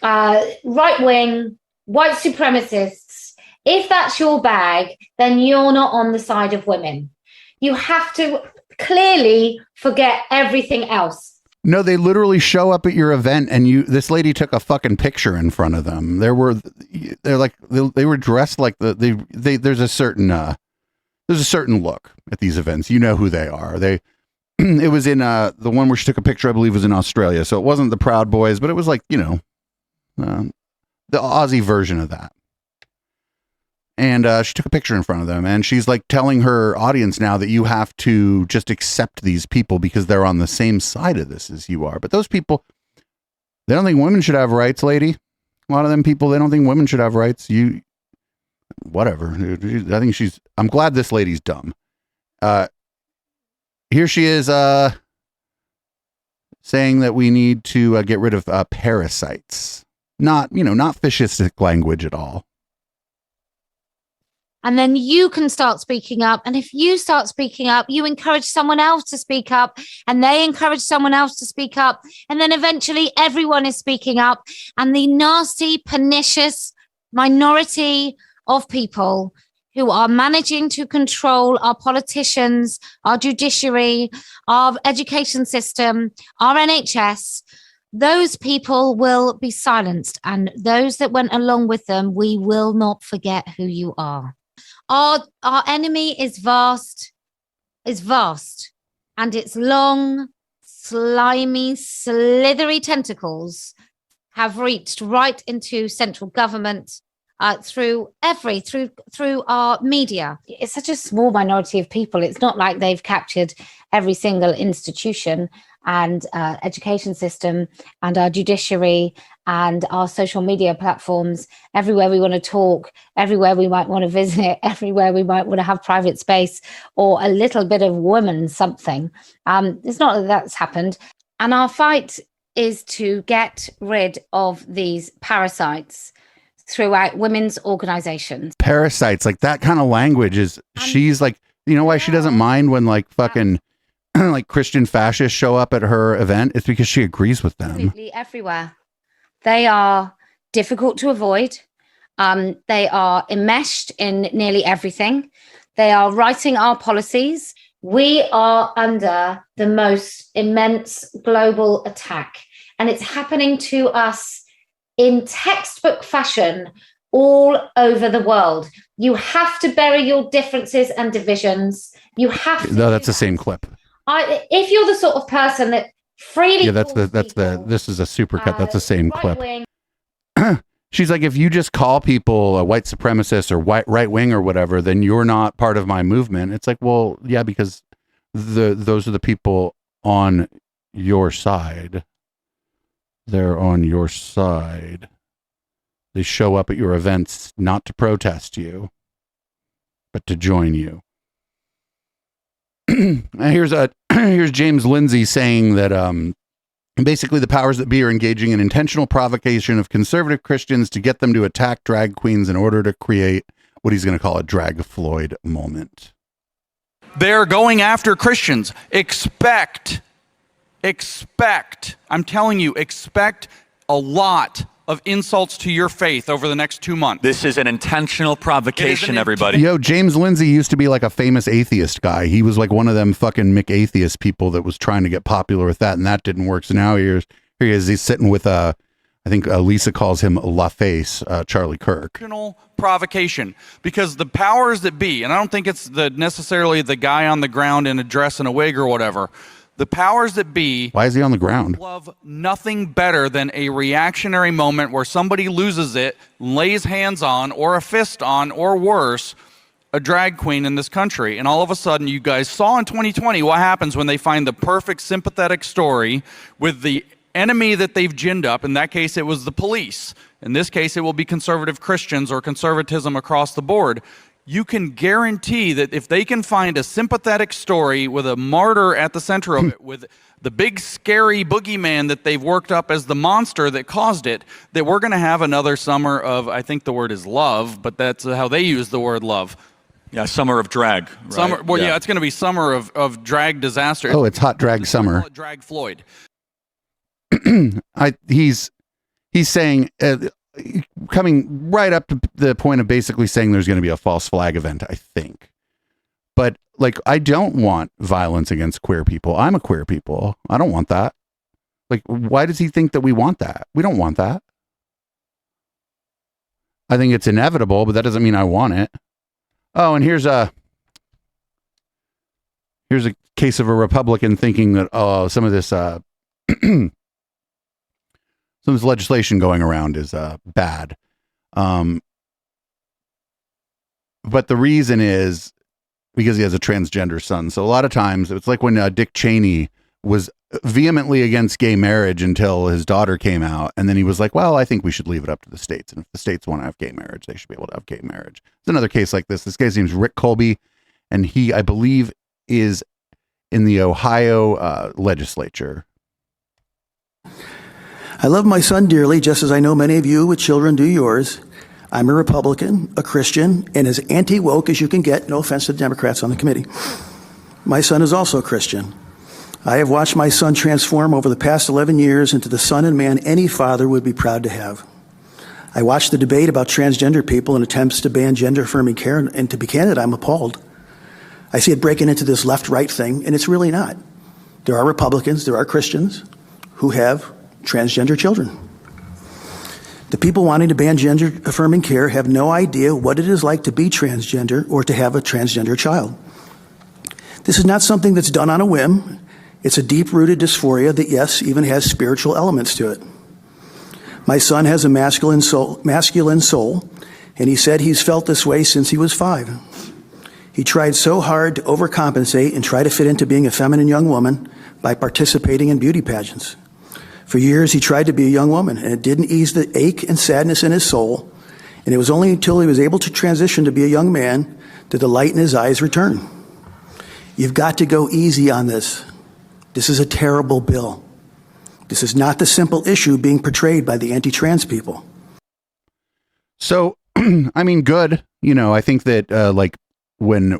right-wing, white supremacists, if that's your bag, then you're not on the side of women. You have to clearly forget everything else. No, they literally show up at your event, and this lady took a fucking picture in front of them. They were dressed like there's a certain look at these events. You know who they are. It was in the one where she took a picture, I believe, was in Australia. So it wasn't the Proud Boys, but it was like, the Aussie version of that. And she took a picture in front of them, and she's like telling her audience now that you have to just accept these people because they're on the same side of this as you are. But those people, they don't think women should have rights, lady. A lot of them people, they don't think women should have rights. Whatever. I think I'm glad this lady's dumb. Here she is saying that we need to get rid of parasites. Not fascistic language at all. And then you can start speaking up. And if you start speaking up, you encourage someone else to speak up, and they encourage someone else to speak up. And then eventually everyone is speaking up. And the nasty, pernicious minority of people who are managing to control our politicians, our judiciary, our education system, our NHS, those people will be silenced. And those that went along with them, we will not forget who you are. Our enemy is vast, and its long, slimy, slithery tentacles have reached right into central government through our media. It's such a small minority of people. It's not like they've captured every single institution and education system and our judiciary and our social media platforms, everywhere we want to talk, everywhere we might want to visit, everywhere we might want to have private space or a little bit of woman something. It's not that that's happened. And our fight is to get rid of these parasites throughout women's organizations. Parasites, like that kind of language is, she's like, you know why she doesn't mind when like fucking like Christian fascists show up at her event? It's because she agrees with them. Absolutely everywhere. They are difficult to avoid. They are enmeshed in nearly everything. They are writing our policies. We are under the most immense global attack, and it's happening to us in textbook fashion all over the world. You have to bury your differences and divisions. You have to. No, that's the same clip. If you're the sort of person that freely, Yeah, this is a supercut. That's the same clip. She's like, if you just call people a white supremacist or right wing or whatever, then you're not part of my movement. It's like, well, yeah, because those are the people on your side. They're on your side. They show up at your events not to protest you, but to join you. Here's James Lindsay saying that basically the powers that be are engaging in intentional provocation of conservative Christians to get them to attack drag queens in order to create what he's going to call a drag Floyd moment. They're going after Christians. Expect, I'm telling you, expect a lot of insults to your faith over the next 2 months. This is an intentional provocation, everybody. Yo, James Lindsay used to be like a famous atheist guy. He was like one of them fucking McAtheist people that was trying to get popular with that, and that didn't work. So now here he is. He's sitting with, I think Lisa calls him LaFace, Charlie Kirk. Intentional provocation, because the powers that be, and I don't think it's necessarily the guy on the ground in a dress and a wig or whatever, the powers that be. Why is he on the ground? Love nothing better than a reactionary moment where somebody loses it, lays hands on, or a fist on, or worse, a drag queen in this country. And all of a sudden, you guys saw in 2020 what happens when they find the perfect sympathetic story with the enemy that they've ginned up. In that case, it was the police. In this case, it will be conservative Christians or conservatism across the board. You can guarantee that if they can find a sympathetic story with a martyr at the center of it, with the big scary boogeyman that they've worked up as the monster that caused it, that we're going to have another summer of, I think the word is love, but that's how they use the word love. Yeah, summer of drag. Right? Summer. Well, yeah, it's going to be summer of drag disaster. Oh, it's hot drag summer. Drag Floyd. He's saying, coming right up to the point of basically saying there's going to be a false flag event, I think. But like, I don't want violence against queer people. I'm a queer people. I don't want that. Like, why does he think that we want that? We don't want that. I think it's inevitable, but that doesn't mean I want it. Oh, and here's a case of a Republican thinking that, oh, some of this some of this legislation going around is bad. But the reason is because he has a transgender son. So a lot of times it's like when Dick Cheney was vehemently against gay marriage until his daughter came out. And then he was like, well, I think we should leave it up to the states. And if the states want to have gay marriage, they should be able to have gay marriage. It's another case like this. This guy's name is Rick Colby. And he, I believe, is in the Ohio legislature. I love my son dearly, just as I know many of you with children do yours. I'm a Republican, a Christian, and as anti-woke as you can get, no offense to the Democrats on the committee. My son is also a Christian. I have watched my son transform over the past 11 years into the son and man any father would be proud to have. I watched the debate about transgender people and attempts to ban gender-affirming care, and to be candid, I'm appalled. I see it breaking into this left-right thing, and it's really not. There are Republicans, there are Christians who have transgender children. The people wanting to ban gender-affirming care have no idea what it is like to be transgender or to have a transgender child. This is not something that's done on a whim. It's a deep-rooted dysphoria that, yes, even has spiritual elements to it. My son has a masculine soul, and he said he's felt this way since he was 5. He tried so hard to overcompensate and try to fit into being a feminine young woman by participating in beauty pageants. For years, he tried to be a young woman, and it didn't ease the ache and sadness in his soul. And it was only until he was able to transition to be a young man did the light in his eyes return. You've got to go easy on this. This is a terrible bill. This is not the simple issue being portrayed by the anti-trans people. So, I mean, good. You know, I think that like when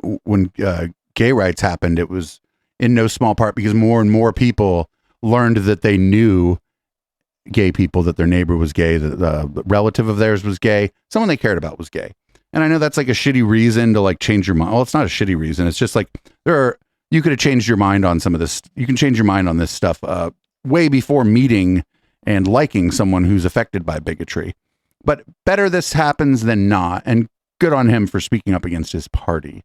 gay rights happened, it was in no small part because more and more people learned that they knew gay people, that their neighbor was gay, that the relative of theirs was gay, someone they cared about was gay. And I know that's like a shitty reason to like change your mind. Well, it's not a shitty reason. It's just like you could have changed your mind on some of this. You can change your mind on this stuff way before meeting and liking someone who's affected by bigotry. But better this happens than not. And good on him for speaking up against his party.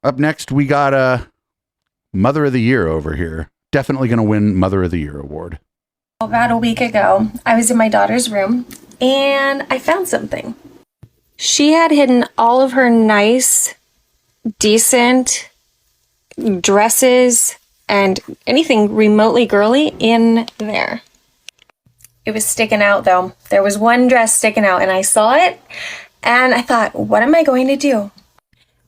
Up next, we got Mother of the Year over here. Definitely going to win Mother of the Year award. About a week ago, I was in my daughter's room and I found something. She had hidden all of her nice, decent dresses and anything remotely girly in there. It was sticking out though. There was one dress sticking out and I saw it and I thought, what am I going to do?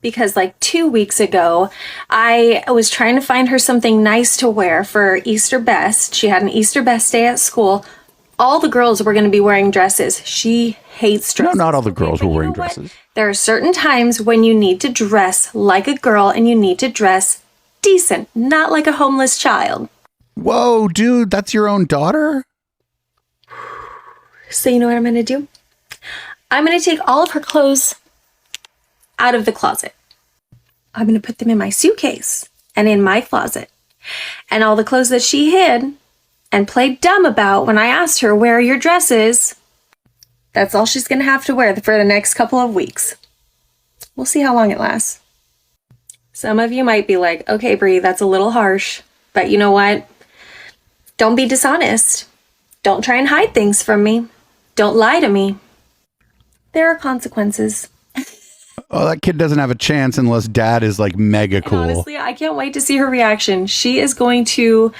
Because like 2 weeks ago, I was trying to find her something nice to wear for Easter Best. She had an Easter Best day at school. All the girls were going to be wearing dresses. She hates dresses. No, not all the girls were wearing dresses. There are certain times when you need to dress like a girl and you need to dress decent, not like a homeless child. Whoa, dude, that's your own daughter? So you know what I'm going to do? I'm going to take all of her clothes out of the closet. I'm going to put them in my suitcase and in my closet. And all the clothes that she hid and played dumb about when I asked her, where are your dresses? That's all she's going to have to wear for the next couple of weeks. We'll see how long it lasts. Some of you might be like, okay, Bree, that's a little harsh. But you know what? Don't be dishonest. Don't try and hide things from me. Don't lie to me. There are consequences. Oh, that kid doesn't have a chance unless dad is like mega cool. And honestly, I can't wait to see her reaction. She is going to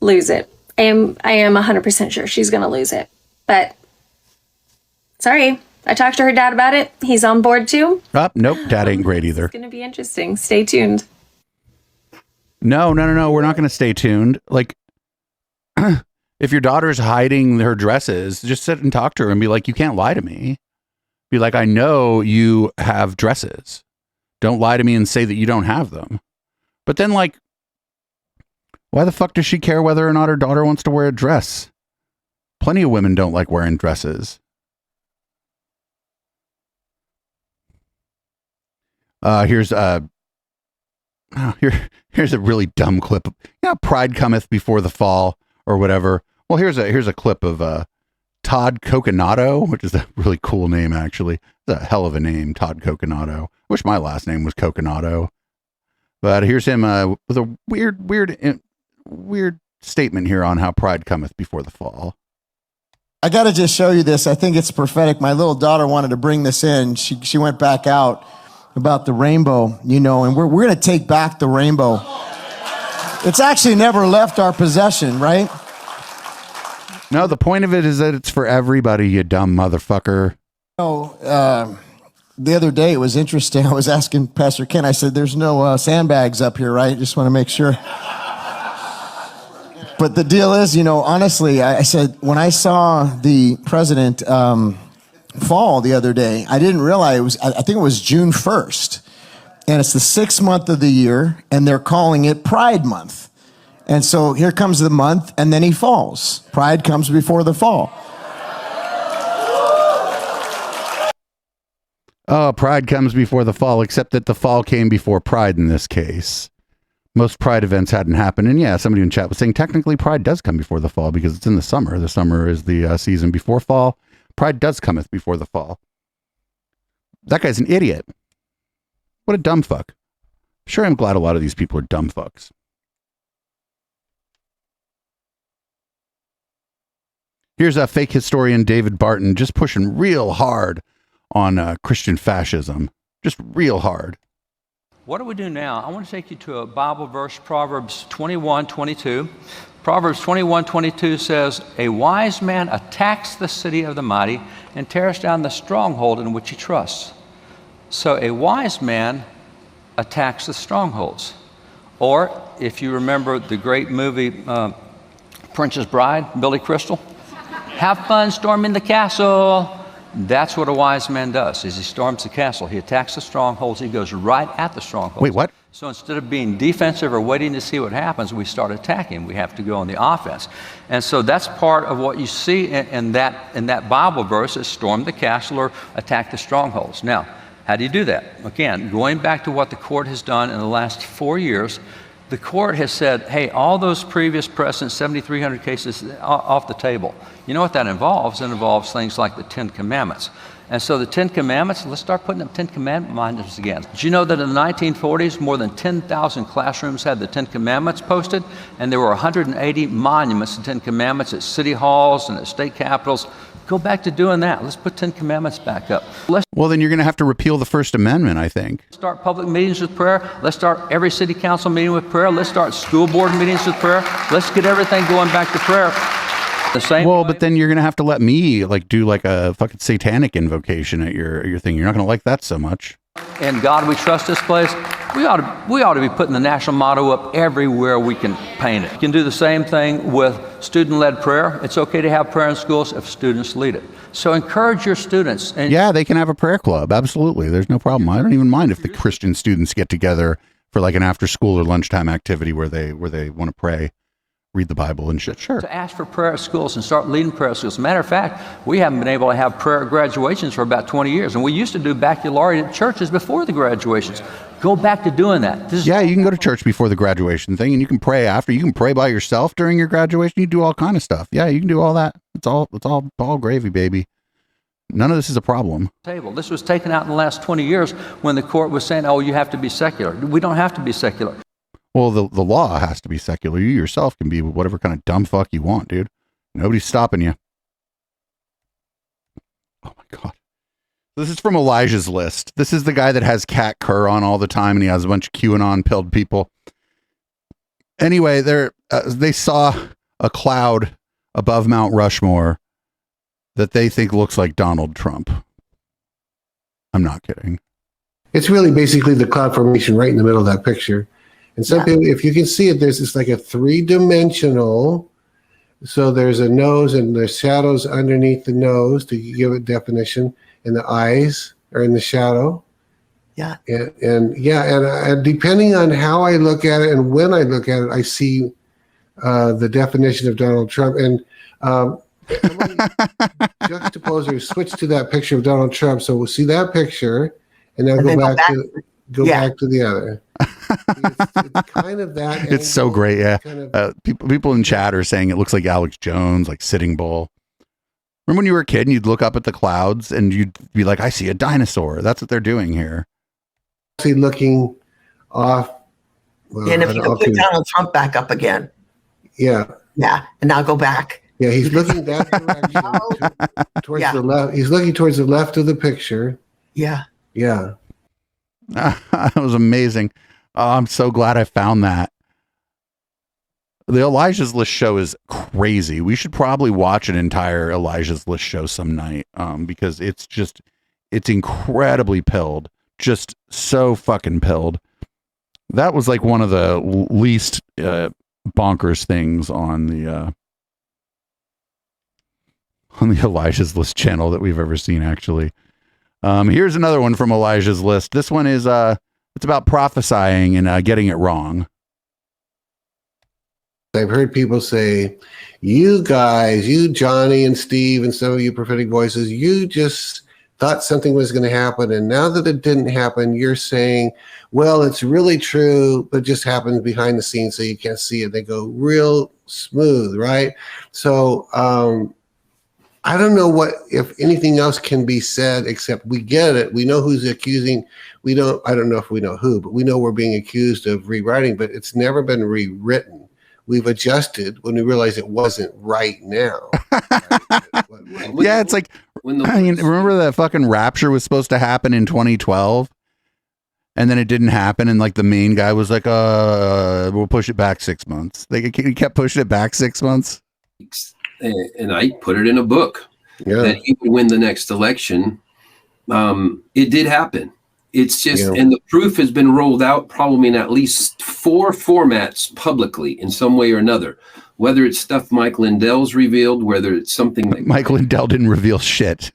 lose it. I am 100% sure she's going to lose it. But sorry, I talked to her dad about it. He's on board too. Oh, nope, dad ain't great either. It's going to be interesting. Stay tuned. No, we're not going to stay tuned. Like, if your daughter's hiding her dresses, just sit and talk to her and be like, you can't lie to me. Be like, I know you have dresses. Don't lie to me and say that you don't have them. But then, like, why the fuck does she care whether or not her daughter wants to wear a dress? Plenty of women don't like wearing dresses. Here's a really dumb clip. Pride cometh before the fall or whatever. Well, here's a clip of Todd Coconato, which is a really cool name, actually. It's a hell of a name, Todd Coconato. Wish my last name was Coconato. But here's him with a weird statement here on how pride cometh before the fall. I got to just show you this. I think it's prophetic. My little daughter wanted to bring this in. She went back out about the rainbow, and we're going to take back the rainbow. It's actually never left our possession, right? No, the point of it is that it's for everybody, you dumb motherfucker. The other day it was interesting. I was asking Pastor Ken, I said, there's no sandbags up here, right? Just want to make sure. But the deal is, honestly, I said, when I saw the president fall the other day, I didn't realize, I think it was June 1st. And it's the 6th month of the year, and they're calling it Pride Month. And so here comes the month, and then he falls. Pride comes before the fall. Oh, pride comes before the fall, except that the fall came before pride in this case. Most pride events hadn't happened. And yeah, somebody in chat was saying technically pride does come before the fall because it's in the summer. The summer is the season before fall. Pride does cometh before the fall. That guy's an idiot. What a dumb fuck. Sure, I'm glad a lot of these people are dumb fucks. Here's a fake historian, David Barton, just pushing real hard on Christian fascism. Just real hard. What do we do now? I want to take you to a Bible verse, Proverbs 21:22. Proverbs 21:22 says, "A wise man attacks the city of the mighty and tears down the stronghold in which he trusts." So a wise man attacks the strongholds. Or, if you remember the great movie Princess Bride, Billy Crystal, have fun storming the castle. That's what a wise man does, is he storms the castle. He attacks the strongholds. He goes right at the strongholds. Wait, what? So instead of being defensive or waiting to see what happens, we start attacking. We have to go on the offense. And so that's part of what you see in that Bible verse is storm the castle or attack the strongholds. Now, how do you do that? Again, going back to what the court has done in the last 4 years, the court has said, hey, all those previous precedents, 7,300 cases, off the table. You know what that involves? It involves things like the 10 Commandments. And so the 10 Commandments, let's start putting up 10 Commandment monuments again. Did you know that in the 1940s, more than 10,000 classrooms had the 10 Commandments posted? And there were 180 monuments to 10 Commandments at city halls and at state capitals. Go back to doing that. Let's put 10 Commandments back up. Well, then you're going to have to repeal the First Amendment, I think. Start public meetings with prayer. Let's start every city council meeting with prayer. Let's start school board meetings with prayer. Let's get everything going back to prayer. The same Well, way. but then you're going to have to let me do like a fucking satanic invocation at your thing. You're not going to like that so much. In God we trust this place. We ought to be putting the national motto up everywhere we can paint it. You can do the same thing with student-led prayer. It's okay to have prayer in schools if students lead it. So encourage your students. And Yeah, they can have a prayer club. Absolutely. There's no problem. I don't even mind if the Christian students get together for like an after school or lunchtime activity where they want to pray, read the Bible and shit. Sure. to ask for prayer at schools and start leading prayer at schools. Matter of fact, we haven't been able to have prayer at graduations for about 20 years. And we used to do baccalaureate churches before the graduations. Go back to doing that. Yeah, you can go to church before the graduation thing and you can pray after. You can pray by yourself during your graduation. You do all kind of stuff. Yeah, you can do all that. It's all gravy, baby. None of this is a problem. Table. This was taken out in the last 20 years when the court was saying, oh, you have to be secular. We don't have to be secular. Well, the law has to be secular. You yourself can be whatever kind of dumb fuck you want, dude. Nobody's stopping you. Oh my God. This is from Elijah's List. This is the guy that has Kat Kerr on all the time, and he has a bunch of QAnon-pilled people. Anyway, they saw a cloud above Mount Rushmore that they think looks like Donald Trump. I'm not kidding. It's really basically the cloud formation right in the middle of that picture. And some people, if you can see it, there's this like a three-dimensional. So there's a nose and there's shadows underneath the nose to give it definition. And the eyes are in the shadow. Yeah. And depending on how I look at it and when I look at it, I see the definition of Donald Trump. And juxtapose or switch to that picture of Donald Trump. So we'll see that picture, and now go back to the other. It's kind of that. It's so great, yeah. People in chat are saying it looks like Alex Jones, like Sitting Bull. Remember when you were a kid and you'd look up at the clouds and you'd be like, I see a dinosaur. That's what they're doing here. See, looking off. Well, and if you put Donald Trump back up again. Yeah. Yeah. And now go back. Yeah, he's looking that direction towards the left. He's looking towards the left of the picture. Yeah. Yeah. That was amazing. Oh, I'm so glad I found that. The Elijah's List show is crazy. We should probably watch an entire Elijah's List show some night because it's incredibly pilled. Just so fucking pilled. That was like one of the least bonkers things on the Elijah's List channel that we've ever seen, actually. Here's another one from Elijah's List. This one is it's about prophesying and getting it wrong. I've heard people say, you guys, you Johnny and Steve and some of you prophetic voices, you just thought something was going to happen, and now that it didn't happen, you're saying, well, it's really true, but it just happens behind the scenes so you can't see it. They go real smooth, right? So I don't know if anything else can be said except we get it. We know who's accusing. I don't know if we know who, but we know we're being accused of rewriting, but it's never been rewritten. We've adjusted when we realize it wasn't right now. Yeah, it's like, remember that fucking rapture was supposed to happen in 2012? And then it didn't happen. And like the main guy was like, we'll push it back 6 months. He kept pushing it back 6 months. And I put it in a book that he would win the next election. It did happen. It's just, and the proof has been rolled out probably in at least 4 formats publicly in some way or another. Whether it's stuff Mike Lindell's revealed, whether it's something that Mike Lindell didn't reveal shit.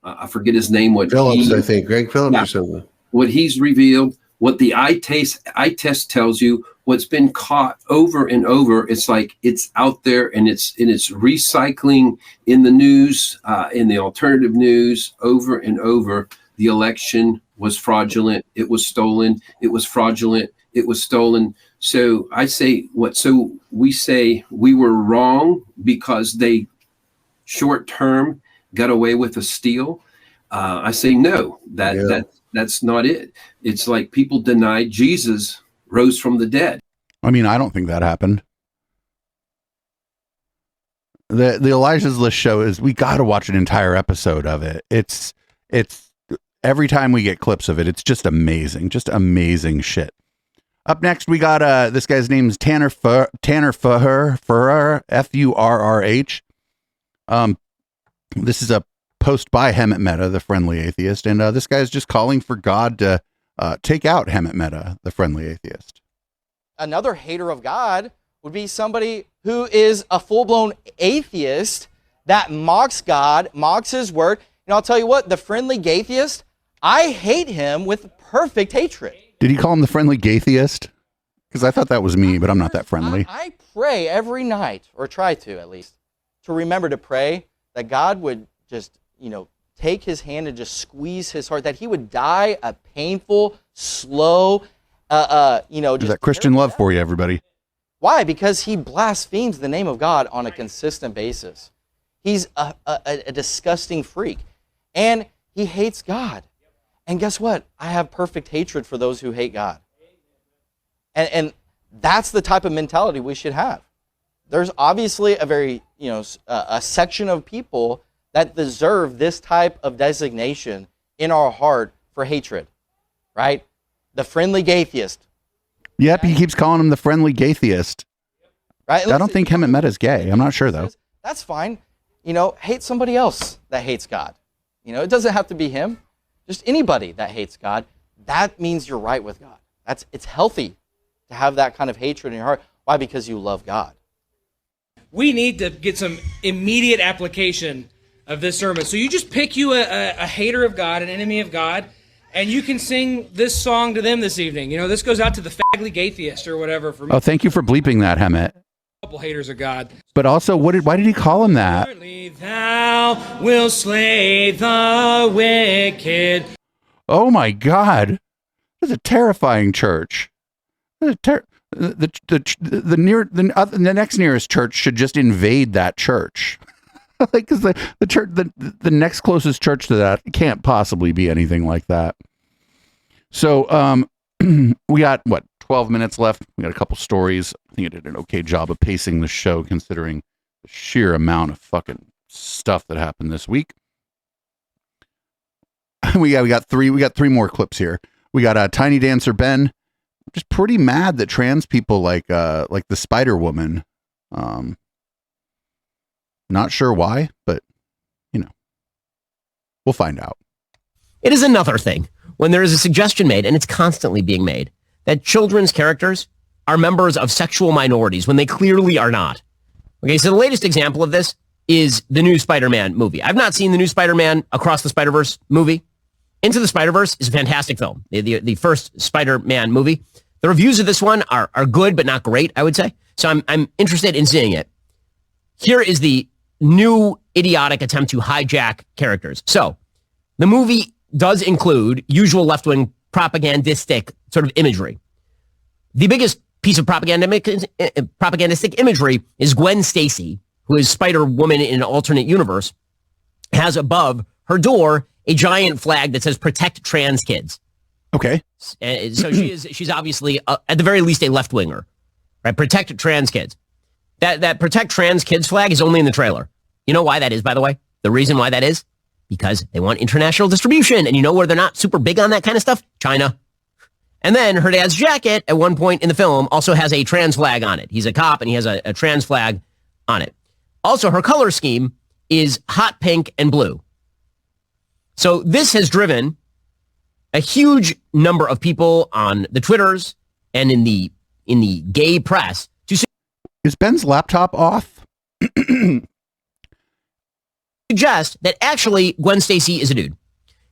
I forget his name. Phillips, I think. Greg Phillips or something. What he's revealed, what the eye test tells you, what's been caught over and over. It's like it's out there and it's recycling in the news, in the alternative news over and over. The election was fraudulent. It was stolen. It was fraudulent. It was stolen. So I say we say we were wrong because they short term got away with a steal. I say no, that's not it. It's like people denied Jesus rose from the dead. I mean, I don't think that happened. The Elijah's List show is, we got to watch an entire episode of it. It's every time we get clips of it, it's just amazing shit. Up next, we got this guy's name is Tanner Furrer, Furrer, F-U-R-R-H. This is a post by Hemet Meta, the friendly atheist, and this guy's just calling for God to take out Hemet Meta, the friendly atheist. Another hater of God would be somebody who is a full-blown atheist that mocks God, mocks his word. And I'll tell you what, the friendly gaytheist, I hate him with perfect hatred. Did he call him the friendly gaytheist? Because I thought that was me, but I'm not that friendly. I pray every night, or try to at least, to remember to pray that God would just, take his hand and just squeeze his heart, that he would die a painful, slow, There's that Christian love for you, everybody. Why? Because he blasphemes the name of God on a consistent basis. He's a disgusting freak. And he hates God. And guess what? I have perfect hatred for those who hate God. And that's the type of mentality we should have. There's obviously a very, a section of people that deserve this type of designation in our heart for hatred, right? The friendly gaytheist. Yep, he keeps calling him the friendly gaytheist. Right? I don't think Hemet Meta is gay. I'm not sure, though. That's fine. Hate somebody else that hates God. It doesn't have to be him. Just anybody that hates God. That means you're right with God. It's healthy to have that kind of hatred in your heart. Why? Because you love God. We need to get some immediate application of this sermon. So you just pick you a hater of God, an enemy of God, and you can sing this song to them this evening. This goes out to the fagly gaytheist or whatever. For me. Oh, thank you for bleeping that, Hemet. A couple haters of God. But also, why did he call him that? Surely thou will slay the wicked. Oh my God. That's a terrifying church. The next nearest church should just invade that church. Because the church, the next closest church to that can't possibly be anything like that. So we got 12 minutes left. We got a couple stories. I think I did an okay job of pacing the show considering the sheer amount of fucking stuff that happened this week. we got three more clips here. We got Tiny Dancer Ben, just pretty mad that trans people like the Spider Woman. Not sure why, but we'll find out. It is another thing when there is a suggestion made, and it's constantly being made, that children's characters are members of sexual minorities when they clearly are not. Okay, so the latest example of this is the new Spider-Man movie. I've not seen the new Spider-Man Across the Spider-Verse movie. Into the Spider-Verse is a fantastic film, the first Spider-Man movie. The reviews of this one are good, but not great, I would say. So I'm interested in seeing it. Here is the new idiotic attempt to hijack characters. So the movie does include usual left-wing propagandistic sort of imagery. The biggest piece of propagandistic imagery is Gwen Stacy, who is Spider-Woman in an alternate universe, has above her door a giant flag that says "Protect Trans Kids." Okay. So she's obviously at the very least a left winger, right? Protect trans kids. That Protect Trans Kids flag is only in the trailer. You know why that is, by the way? The reason why that is because they want international distribution, and you know where they're not super big on that kind of stuff? China. And then her dad's jacket at one point in the film also has a trans flag on it. He's a cop and he has a trans flag on it. Also, her color scheme is hot pink and blue. So this has driven a huge number of people on the Twitters and in the gay press to is Ben's laptop off? Suggest that actually Gwen Stacy is a dude.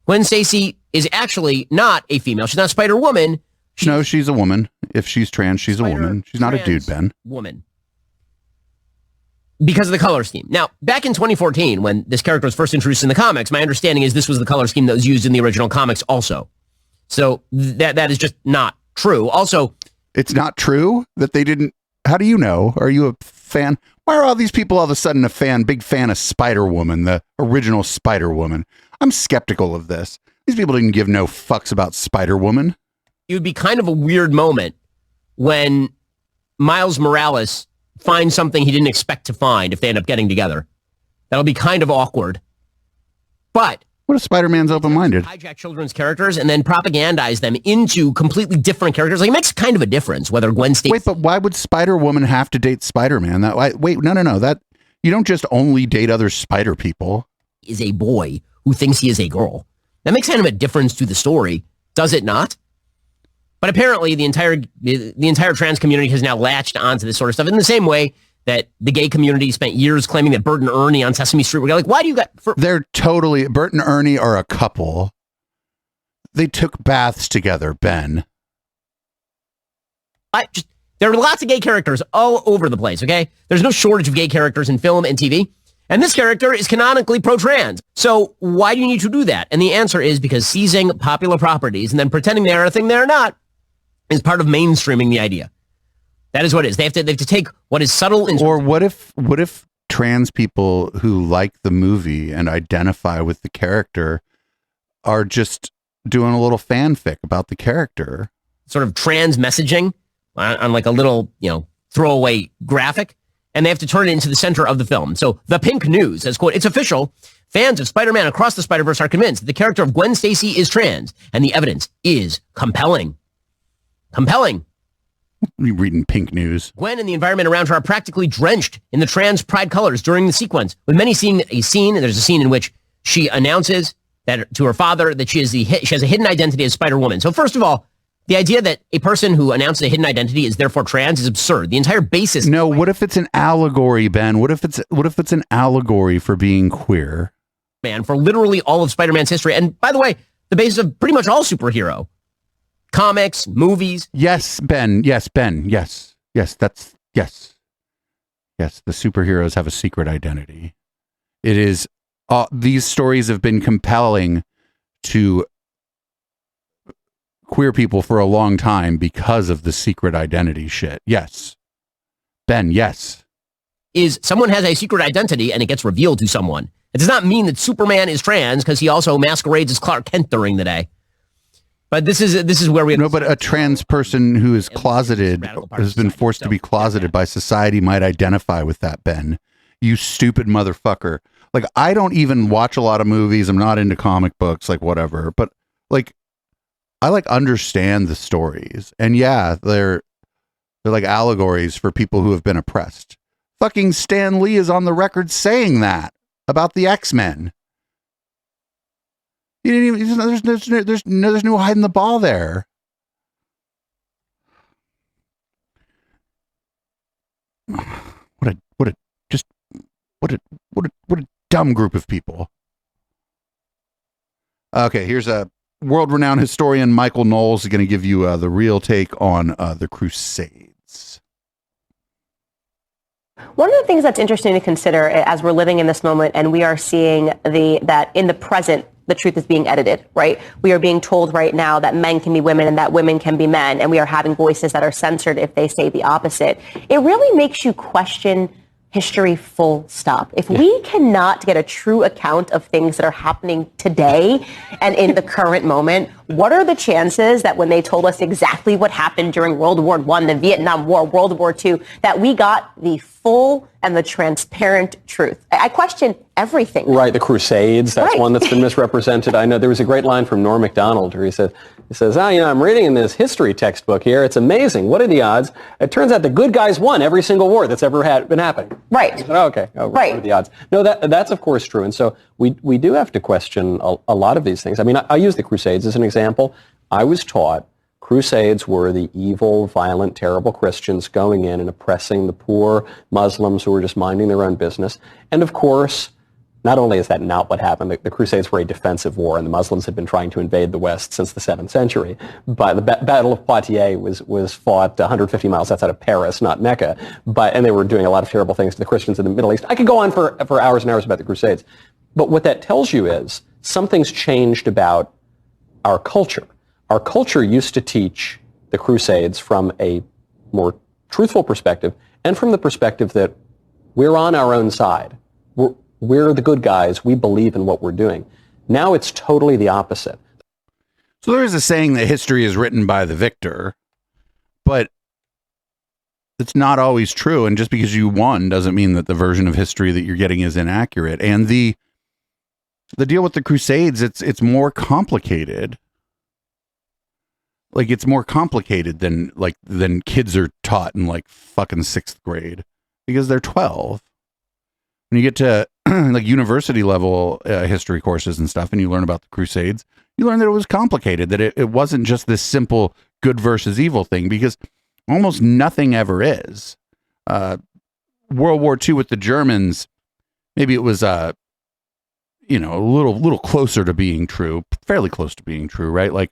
Gwen Stacy is actually not a female. She's not Spider-Woman. No, she's a woman. If she's trans, she's a woman. She's not a dude, Ben. Woman. Because of the color scheme. Now, back in 2014, when this character was first introduced in the comics, my understanding is this was the color scheme that was used in the original comics also. So that is just not true. Also, it's not true that they didn't. How do you know? Are you a fan? Why are all these people all of a sudden big fan of Spider-Woman, the original Spider-Woman? I'm skeptical of this. These people didn't give no fucks about Spider-Woman. It would be kind of a weird moment when Miles Morales finds something he didn't expect to find if they end up getting together. That'll be kind of awkward. But what if Spider-Man's open-minded? Hijack children's characters and then propagandize them into completely different characters. Like, it makes kind of a difference whether Gwen Stacy... Wait, but why would Spider-Woman have to date Spider-Man? No. That you don't just only date other Spider people. Is a boy who thinks he is a girl. That makes kind of a difference to the story, does it not? But apparently the entire trans community has now latched onto this sort of stuff in the same way that the gay community spent years claiming that Bert and Ernie on Sesame Street were like, why do you got... They're totally... Bert and Ernie are a couple. They took baths together, Ben. There are lots of gay characters all over the place, okay? There's no shortage of gay characters in film and TV. And this character is canonically pro-trans. So why do you need to do that? And the answer is because seizing popular properties and then pretending they are a thing they're not is part of mainstreaming the idea. That is what it is. They have to take what is subtle. Or what if trans people who like the movie and identify with the character are just doing a little fanfic about the character? Sort of trans messaging on like a little, throwaway graphic. And they have to turn it into the center of the film. So the Pink News says, quote, "It's official. Fans of Spider-Man Across the Spider-Verse are convinced that the character of Gwen Stacy is trans, and the evidence is compelling." Compelling. You reading Pink News. Gwen and the environment around her are practically drenched in the trans pride colors during the sequence, with many seeing a scene, and there's a scene in which she announces that to her father that she has a hidden identity as Spider-Woman. So first of all, the idea that a person who announces a hidden identity is therefore trans is absurd. The entire basis... No, what if it's an allegory, Ben? What if it's an allegory for being queer? Man, for literally all of Spider-Man's history. And by the way, the basis of pretty much all superhero. Comics, movies. Yes, Ben. Yes, Ben. Yes. Yes, yes. Yes, the superheroes have a secret identity. It is... these stories have been compelling to queer people for a long time because of the secret identity shit. Yes. Ben, yes. Is someone has a secret identity and it gets revealed to someone. It does not mean that Superman is trans because he also masquerades as Clark Kent during the day. But this is where we have... No, but a trans person who is closeted, has been forced to be closeted by society might identify with that, Ben. You stupid motherfucker. Like, I don't even watch a lot of movies. I'm not into comic books, like whatever. But like, I like understand the stories, and yeah, they're like allegories for people who have been oppressed. Fucking Stan Lee is on the record saying that about the X-Men. He didn't even. There's no hiding the ball there. What a dumb group of people. Okay, here's a world-renowned historian, Michael Knowles, is going to give you the real take on the Crusades. One of the things that's interesting to consider as we're living in this moment and we are seeing that in the present, the truth is being edited, right? We are being told right now that men can be women and that women can be men, and we are having voices that are censored if they say the opposite. It really makes you question history full stop. If we cannot get a true account of things that are happening today and in the current moment, what are the chances that when they told us exactly what happened during World War I, the Vietnam War, World War II, that we got the full and the transparent truth? I question everything. Right, the Crusades, that's Right. one that's been misrepresented. I know there was a great line from Norm Macdonald where he says, I'm reading in this history textbook here. It's amazing. What are the odds? It turns out the good guys won every single war that's ever been happening. Right. I said, okay. Right. What are the odds? No, that's of course true. And so we do have to question a lot of these things. I mean, I use the Crusades as an example. I was taught Crusades were the evil, violent, terrible Christians going in and oppressing the poor Muslims who were just minding their own business. And of course, not only is that not what happened, the Crusades were a defensive war, and the Muslims had been trying to invade the West since the 7th century. But the Battle of Poitiers was fought 150 miles outside of Paris, not Mecca. And they were doing a lot of terrible things to the Christians in the Middle East. I could go on for hours and hours about the Crusades. But what that tells you is something's changed about our culture. Our culture used to teach the Crusades from a more truthful perspective and from the perspective that we're on our own side. We're the good guys. We believe in what we're doing. Now it's totally the opposite. So there is a saying that history is written by the victor, but it's not always true. And just because you won doesn't mean that the version of history that you're getting is inaccurate. And the deal with the Crusades, it's more complicated. Like, it's more complicated than kids are taught in like fucking 6th grade because they're 12. When you get to like university level history courses and stuff, and you learn about the Crusades, you learn that it was complicated, that it wasn't just this simple good versus evil thing, because almost nothing ever is. World War II with the Germans, maybe it was a little closer to being true, fairly close to being true, right? Like,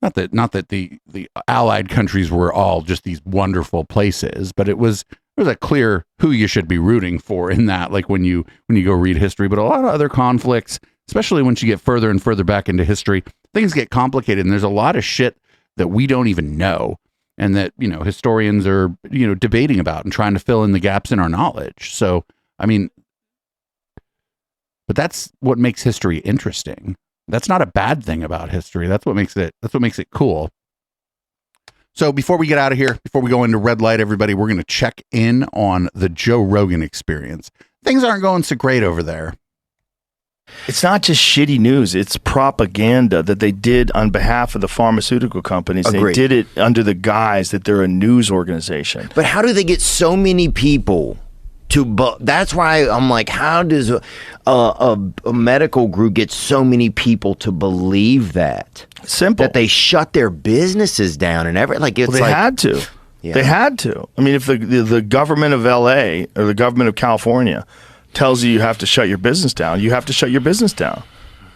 not that the Allied countries were all just these wonderful places, but it was a clear who you should be rooting for in that, like when you go read history. But a lot of other conflicts, especially once you get further and further back into history, things get complicated, and there's a lot of shit that we don't even know, and that, historians are, debating about and trying to fill in the gaps in our knowledge. So, I mean, but that's what makes history interesting. That's not a bad thing about history. That's what makes it cool. So before we get out of here, before we go into red light, everybody, we're going to check in on the Joe Rogan experience. Things aren't going so great over there. It's not just shitty news. It's propaganda that they did on behalf of the pharmaceutical companies. Agreed. They did it under the guise that they're a news organization. But how do they get so many people to... That's why I'm like, how does a medical group get so many people to believe that? Simple. That they shut their businesses down and everything. Like, it's they had to. Yeah. They had to. I mean, if the government of LA or the government of California tells you have to shut your business down, you have to shut your business down.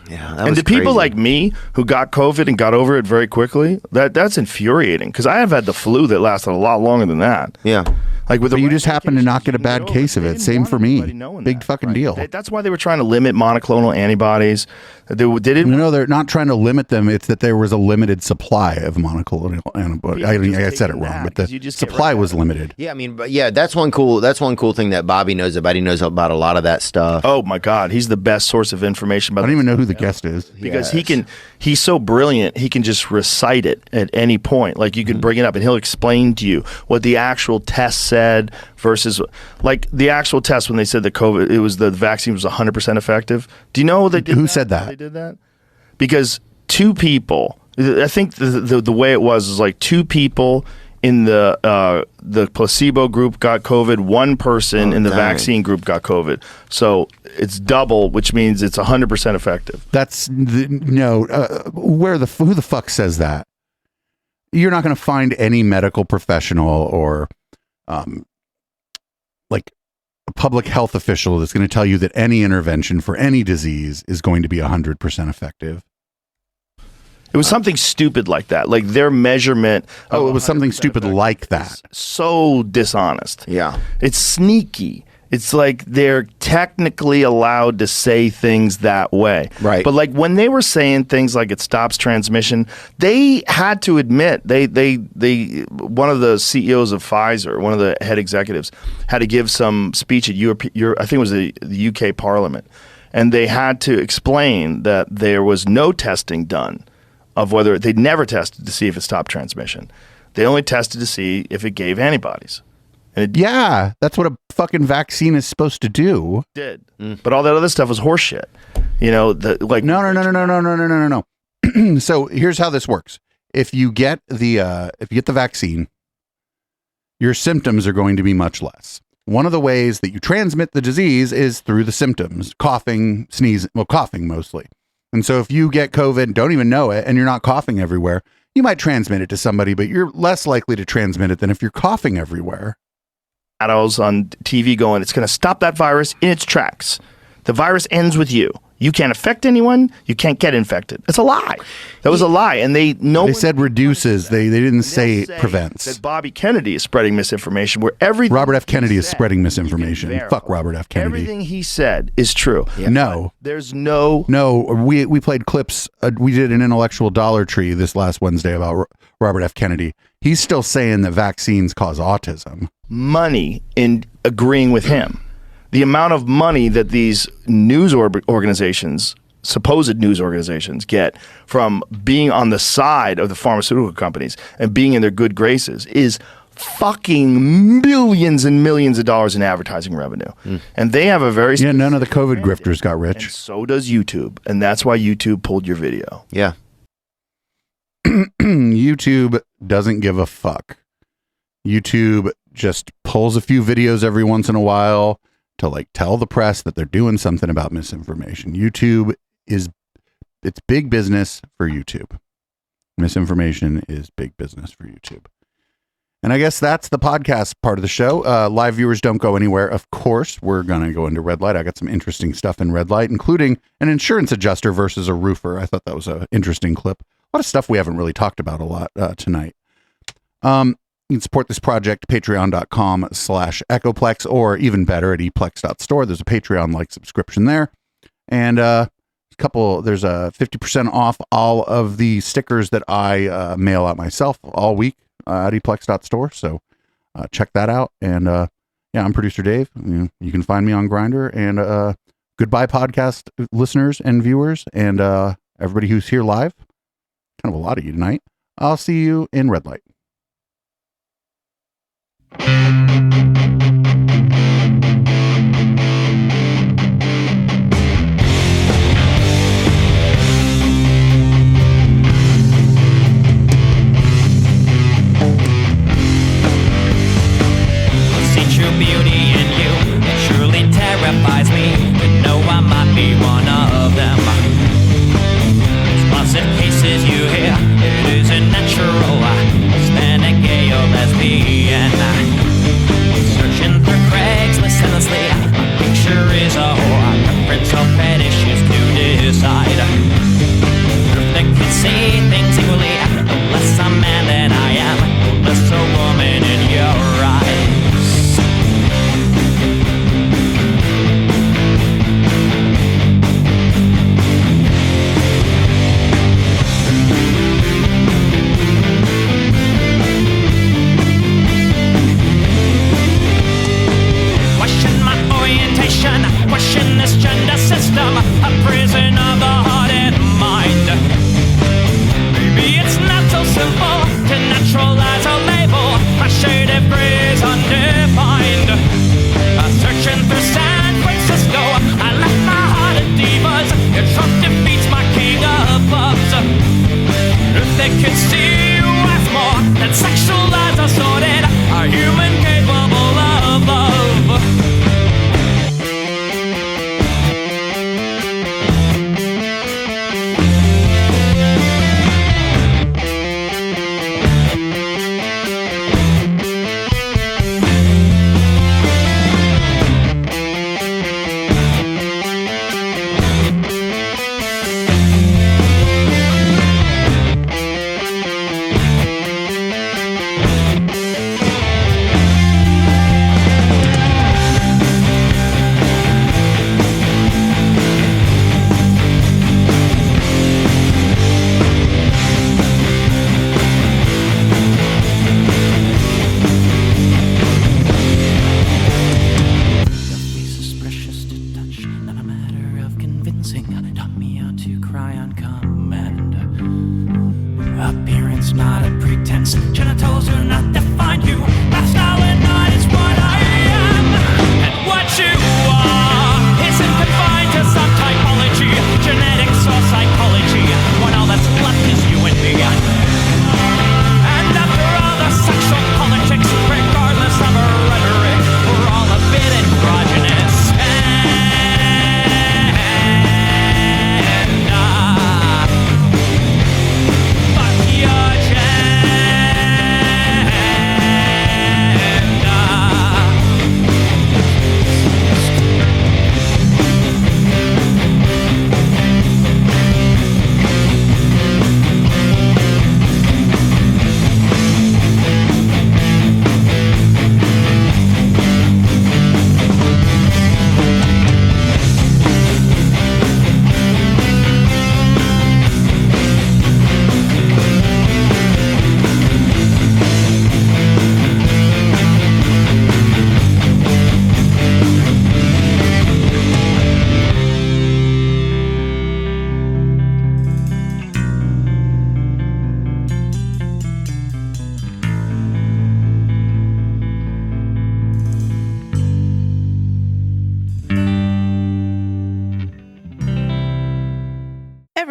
Yeah, that and was to people crazy. like me who got COVID and got over it very quickly, that's infuriating, because I have had the flu that lasted a lot longer than that. Yeah. Like with but you just happen to not get a bad case of it. Same for me. Big fucking deal. That's why they were trying to limit monoclonal antibodies. They didn't. No, they're not trying to limit them. It's that there was a limited supply of monoclonal antibodies. I said it wrong, but the supply was limited. Yeah, I mean, but yeah, that's one cool thing that Bobby knows about. He knows about a lot of that stuff. Oh my God, he's the best source of information about. I don't even know who the guest is, because he's so brilliant. He can just recite it at any point. Like, you can bring it up and he'll explain to you what the actual test said versus, like, the actual test when they said the vaccine was 100% effective. Do you know who said that? They did that because two people. I think the way it was like two people in the placebo group got COVID. One person in the vaccine group got COVID. So it's double, which means it's 100% effective. That's who the fuck says that? You're not going to find any medical professional or like a public health official that's going to tell you that any intervention for any disease is going to be 100% effective. It was something stupid like that. Like their measurement. Oh, it was something stupid like that. So dishonest. Yeah. It's sneaky. It's like they're technically allowed to say things that way. Right. But like when they were saying things like it stops transmission, they had to admit they one of the CEOs of Pfizer, one of the head executives, had to give some speech at I think it was the UK Parliament, and they had to explain that there was no testing done of whether they'd never tested to see if it stopped transmission. They only tested to see if it gave antibodies. Yeah, that's what a fucking vaccine is supposed to do. Did. But all that other stuff was horseshit. You know, No. So here's how this works. If you get the vaccine, your symptoms are going to be much less. One of the ways that you transmit the disease is through the symptoms, coughing, sneezing, coughing mostly. And so if you get COVID, don't even know it, and you're not coughing everywhere, you might transmit it to somebody, but you're less likely to transmit it than if you're coughing everywhere. Adults on TV going, it's going to stop that virus in its tracks. The virus ends with you. You can't affect anyone. You can't get infected. It's a lie. That was a lie. And they said reduces. They didn't say prevents. That Bobby Kennedy is spreading misinformation where everything Robert F. Kennedy is spreading misinformation. Fuck Robert F. Kennedy. Everything he said is true. No. There's no. We played clips. We did an intellectual Dollar Tree this last Wednesday about Robert F. Kennedy. He's still saying that vaccines cause autism. Money in agreeing with him. The amount of money that these news organizations, supposed news organizations, get from being on the side of the pharmaceutical companies and being in their good graces is fucking millions and millions of dollars in advertising revenue. And they have a very... Yeah, none of the COVID grifters got rich. And so does YouTube. And that's why YouTube pulled your video. Yeah. YouTube doesn't give a fuck. YouTube just pulls a few videos every once in a while to like tell the press that they're doing something about misinformation. YouTube it's big business for YouTube. Misinformation is big business for YouTube. And I guess that's the podcast part of the show. Live viewers, don't go anywhere. Of course, we're going to go into red light. I got some interesting stuff in red light, including an insurance adjuster versus a roofer. I thought that was an interesting clip. A lot of stuff we haven't really talked about a lot tonight. You can support this project, patreon.com/echoplex, or even better at eplex.store. There's a Patreon-like subscription there. And there's a 50% off all of the stickers that I mail out myself all week at eplex.store. So check that out. And I'm producer Dave. You can find me on Grindr. And goodbye, podcast listeners and viewers, and everybody who's here live. Kind of a lot of you tonight. I'll see you in red light. See true beauty in you, it truly terrifies me to know I might be one of them. There's lots of cases you hear, it isn't natural.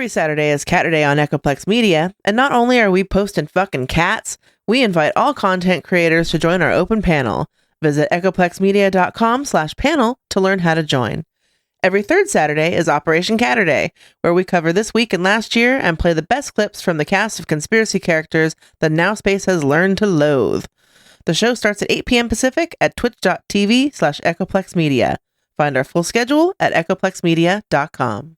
Every Saturday is Cat Day on Echoplex Media, and not only are we posting fucking cats, we invite all content creators to join our open panel. Visit echoplexmedia.com/panel to learn how to join. Every third Saturday is Operation Catterday, where we cover this week and last year and play the best clips from the cast of conspiracy characters that Now Space has learned to loathe. The show starts at 8 p.m. Pacific at twitch.tv/echoplexmedia. Find our full schedule at echoplexmedia.com.